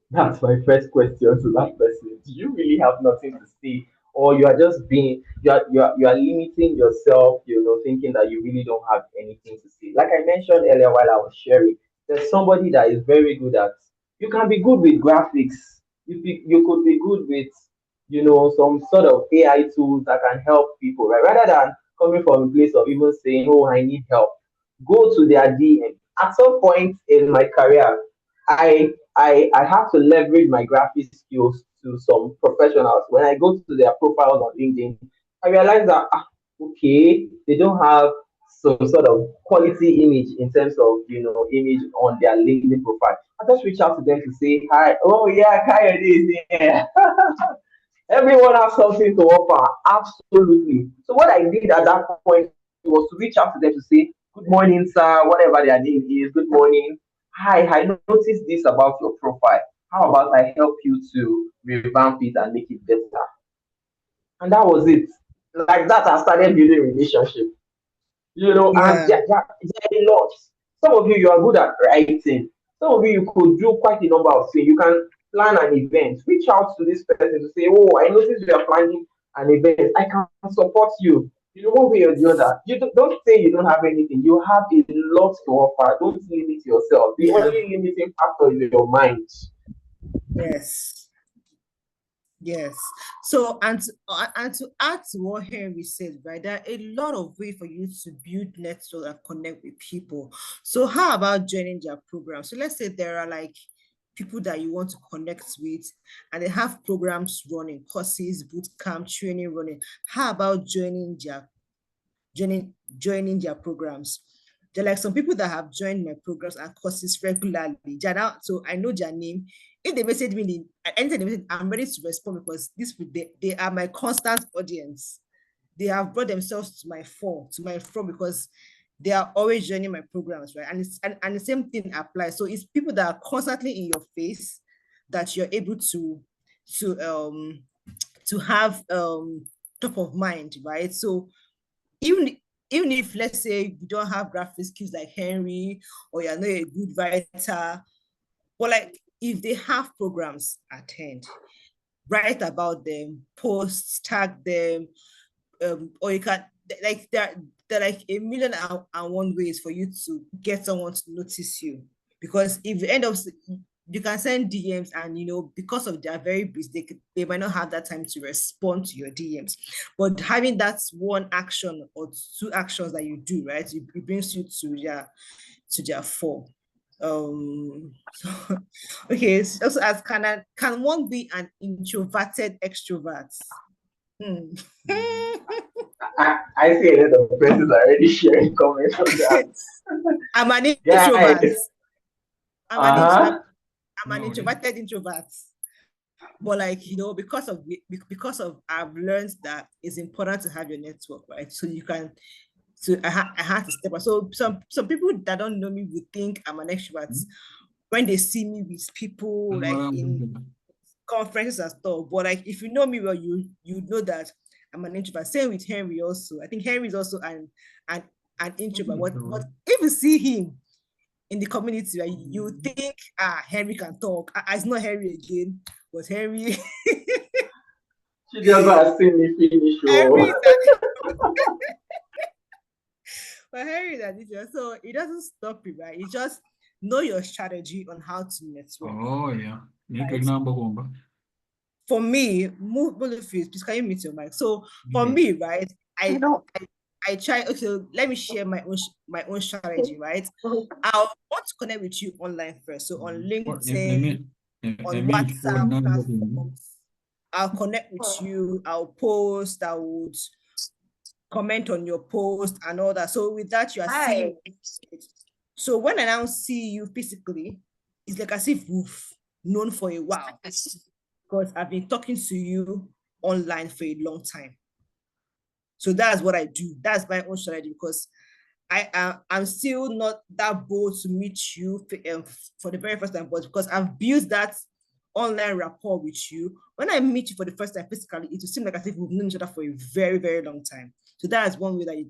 That's my first question to that person. Do you really have nothing to say? Or you are just being you are limiting yourself, thinking that you really don't have anything to say. Like I mentioned earlier while I was sharing, there's somebody that is very good at, you can be good with graphics. You could be good with, some sort of AI tools that can help people, right? Rather than coming from a place of even saying, oh, I need help, go to their DM. At some point in my career, I have to leverage my graphic skills to some professionals. When I go to their profiles on LinkedIn, I realize that okay, they don't have some sort of quality image in terms of image on their LinkedIn profile. I just reach out to them to say hi. Oh yeah, Kaya is here. Everyone has something to offer, absolutely. So what I did at that point was to reach out to them to say, "Good morning, sir," whatever their name is. Good morning. Hi, I noticed this about your profile. How about I help you to revamp it and make it better? And that was it. Like that, I started building relationship. And Yeah. there are a lot. Some of you are good at writing. Some of you could do quite a number of things. You can plan an event. Reach out to this person to say, "Oh, I noticed you are planning an event. I can support you." One way or the other. Don't say you don't have anything. You have a lot to offer. Don't limit yourself. The Yeah. only limiting factor is your mind. Yes. Yes. So, and to add to what Henry said, right, there are a lot of ways for you to build network and connect with people. So how about joining their program? So let's say there are like people that you want to connect with, and they have programs running, courses, boot camp, training running. How about joining their programs? There are like some people that have joined my programs and courses regularly. So I know their name. If they message me, anytime they message, I'm ready to respond, because they are my constant audience. They have brought themselves to my phone, because they are always joining my programs, right? And the same thing applies. So it's people that are constantly in your face that you're able to um to have top of mind, right? So even even if, let's say, you don't have graphic skills like Henry, or you're not a good writer, but like if they have programs, attend, write about them, post, tag them, or you can, like, there are like a million and one ways for you to get someone to notice you. Because if you end up, you can send DMs, and because of their very busy, they might not have that time to respond to your DMs. But having that one action or two actions that you do, right, it brings you to their fore. So, okay, so also as can one be an introverted extrovert? I see a lot of persons already sharing comments on that. I'm an introvert. Guys, I'm an uh-huh. I'm an introverted introvert. But like, because of I've learned that it's important to have your network, right? So you can, so I had to step up. So some people that don't know me would think I'm an extrovert when they see me with people like in conferences and stuff. But like, if you know me well, you know that I'm an introvert. Same with Henry also. I think Henry is also an introvert. But if you see him in the community, right, you think, Henry can talk. It's not Henry again, but Henry. She just gonna see me finish. Henry is Oh. but Henry is an introvert, so it doesn't stop you, right? You just know your strategy on how to network. Oh, yeah. Right? For me, please can you mute your mic? So for me, right, I try. Okay, let me share my own strategy, right? I'll want to connect with you online first. So on LinkedIn, on WhatsApp platforms, I'll connect with you. I'll post. I would comment on your post and all that. So with that, you are seeing it. So when I now see you physically, it's like as if we've known for a while, because I've been talking to you online for a long time. So that's what I do. That's my own strategy, because I'm still not that bold to meet you for the very first time, but because I've built that online rapport with you, when I meet you for the first time physically, it will seem like as if we've known each other for a very, very long time. So that is one way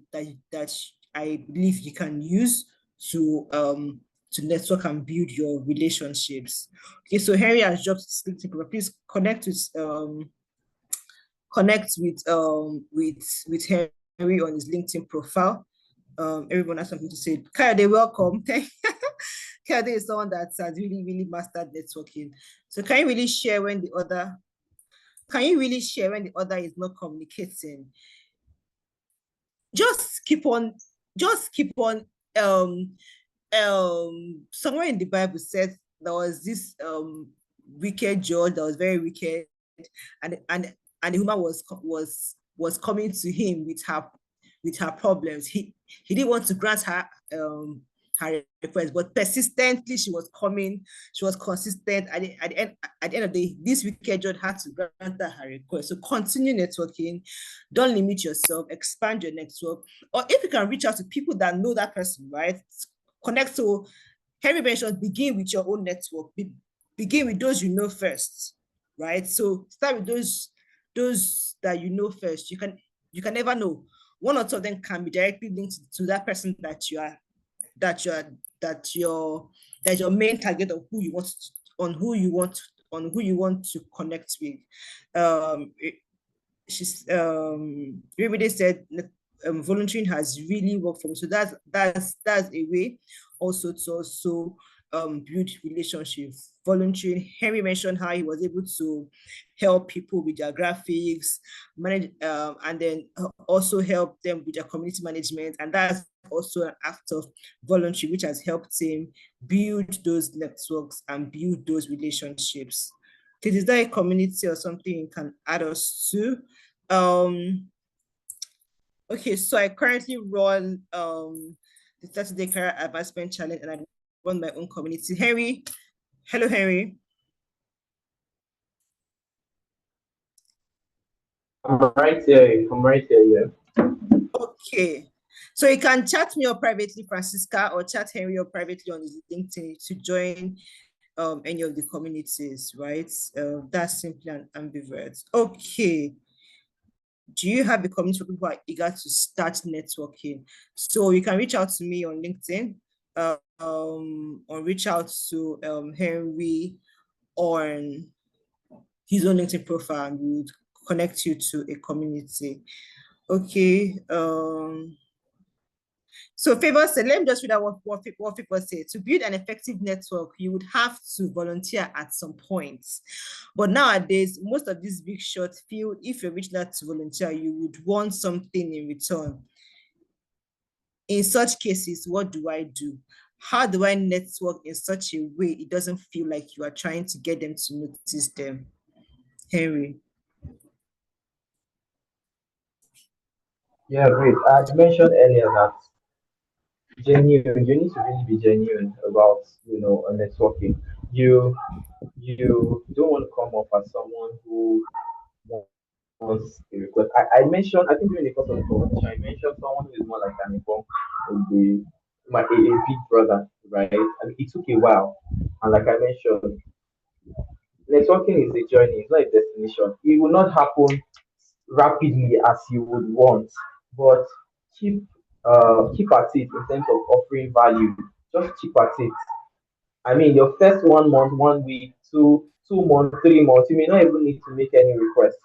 that I believe you can use to network and build your relationships. Okay, so Henry has dropped his LinkedIn profile. Please connect with Henry on his LinkedIn profile. Everyone has something to say. Kayode, welcome. Kayode is someone that has really, really mastered networking. So can you really share when the other is not communicating? Just keep on. Somewhere in the Bible said there was this wicked judge that was very wicked, and the woman was coming to him with her problems. He didn't want to grant her her request, but persistently she was coming. She was consistent. At the end of the day, this wicked judge had to grant her request. So continue networking. Don't limit yourself. Expand your network. Or if you can reach out to people that know that person, right? Connect. So Henry mentioned, begin with your own network. Begin with those you know first, right? So start with those that you know first. You can never know. One or two of them can be directly linked to that person that your main target of who you want to connect with. Everybody said volunteering has really worked for me. So that's a way also to build relationships. Volunteering, Henry mentioned how he was able to help people with their graphics, manage, and then also help them with their community management. And that's also an act of volunteering, which has helped him build those networks and build those relationships. Is there a community or something you can add us to? Okay, so I currently run the 30-day career advancement challenge, and I run my own community. Henry, hello, Henry. I'm right here. Yeah. Okay, so you can chat me up privately, Francisca, or chat Henry up privately on his LinkedIn to join any of the communities, right? That's simply an ambivert. Okay. Do you have a community for people who are eager to start networking? So you can reach out to me on LinkedIn, or reach out to Henry on his own LinkedIn profile, and we would connect you to a community. Okay. So Favor said, let me just read out what people say. To build an effective network, you would have to volunteer at some point. But nowadays, most of these big shots feel if you're reaching out to volunteer, you would want something in return. In such cases, what do I do? How do I network in such a way it doesn't feel like you are trying to get them to notice them? Henry. Yeah, great. I mentioned earlier that genuine, you need to really be genuine about, networking. You don't want to come off as someone who wants a request. I mentioned, I think during the course of the conversation, I mentioned someone who is more like an inform a big brother, right? And it took a while. And like I mentioned, networking is a journey, it's not a destination. It will not happen rapidly as you would want, but keep keep at it in terms of offering value. Just keep at it. I mean, your first 1 month, 1 week, 2 months, 3 months, you may not even need to make any request.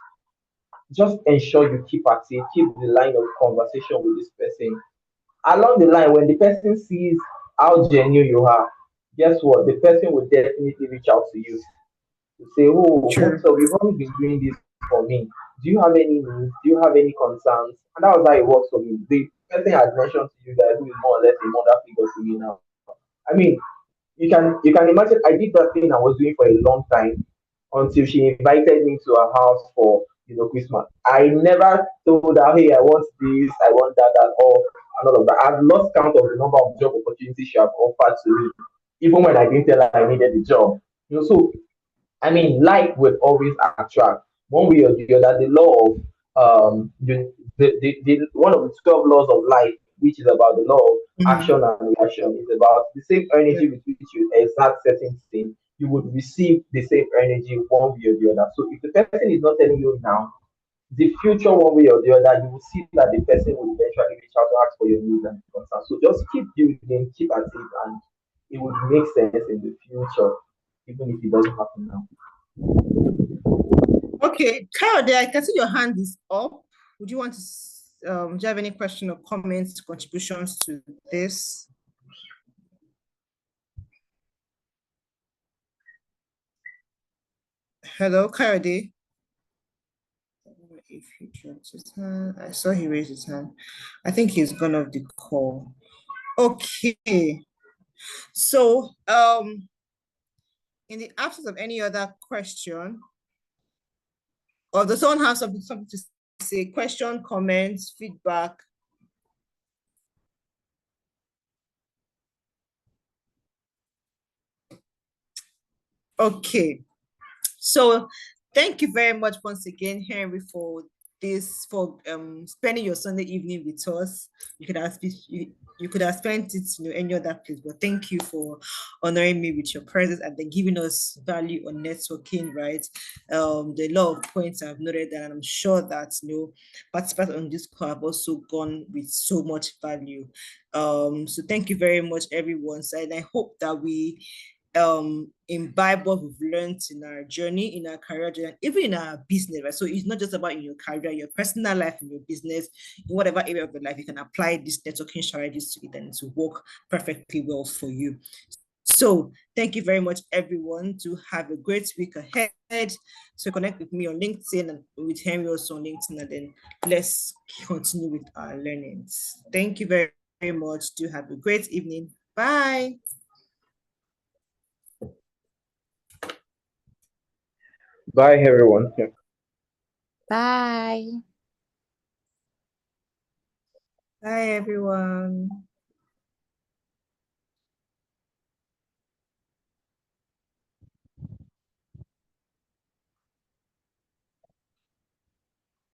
Just ensure you keep at it, keep the line of conversation with this person. Along the line, when the person sees how genuine you are, guess what? The person will definitely reach out to you to say, oh, Sure. what's up? You've always been doing this for me. Do you have any needs? Do you have any concerns? And that was how it works for me. The person I had mentioned to you guys, who is more or less a mother figure to me now. I mean, you can imagine I did that thing I was doing for a long time until she invited me to her house for Christmas. I never told her, hey, I want this, I want that, and all of that. I've lost count of the number of job opportunities she have offered to me, even when I didn't tell her I needed the job. So I mean, like will always attract one way or the other. The law of the one of the 12 laws of life, which is about the law of Mhm. action and reaction, is about the same Yeah. energy with which you exert certain things, you would receive the same energy one way or the other. So if the person is not telling you now, the future one way or the other, you will see that the person will eventually reach out to ask for your needs and concerns. So just keep building, keep at it, and it would make sense in the future, even if it doesn't happen now. Okay, Carol, there, I can see your hand is up. Would you want to, do you have any question or comments, contributions to this? Hello, Kayode. If he dropped his hand, I saw he raised his hand. I think he's gone off the call. Okay, so in the absence of any other question, or does someone have something to say? Question, comments, feedback? Okay. So thank you very much once again, Henry, for spending your Sunday evening with us. You could have spent it any other place, but thank you for honoring me with your presence and then giving us value on networking, right? The lot of points I've noted that, and I'm sure that participants on this call have also gone with so much value. So thank you very much, everyone. So, and I hope that we imbibe what we've learned in our journey, in our career journey, even in our business, right? So it's not just about in your career, your personal life, in your business, in whatever area of your life, you can apply these networking strategies to it and to work perfectly well for you. So thank you very much, everyone. To have a great week ahead. So connect with me on LinkedIn and with Henry also on LinkedIn, and then let's continue with our learnings. Thank you very, very much. Do have a great evening. Bye. Bye, everyone. Bye. Bye, everyone.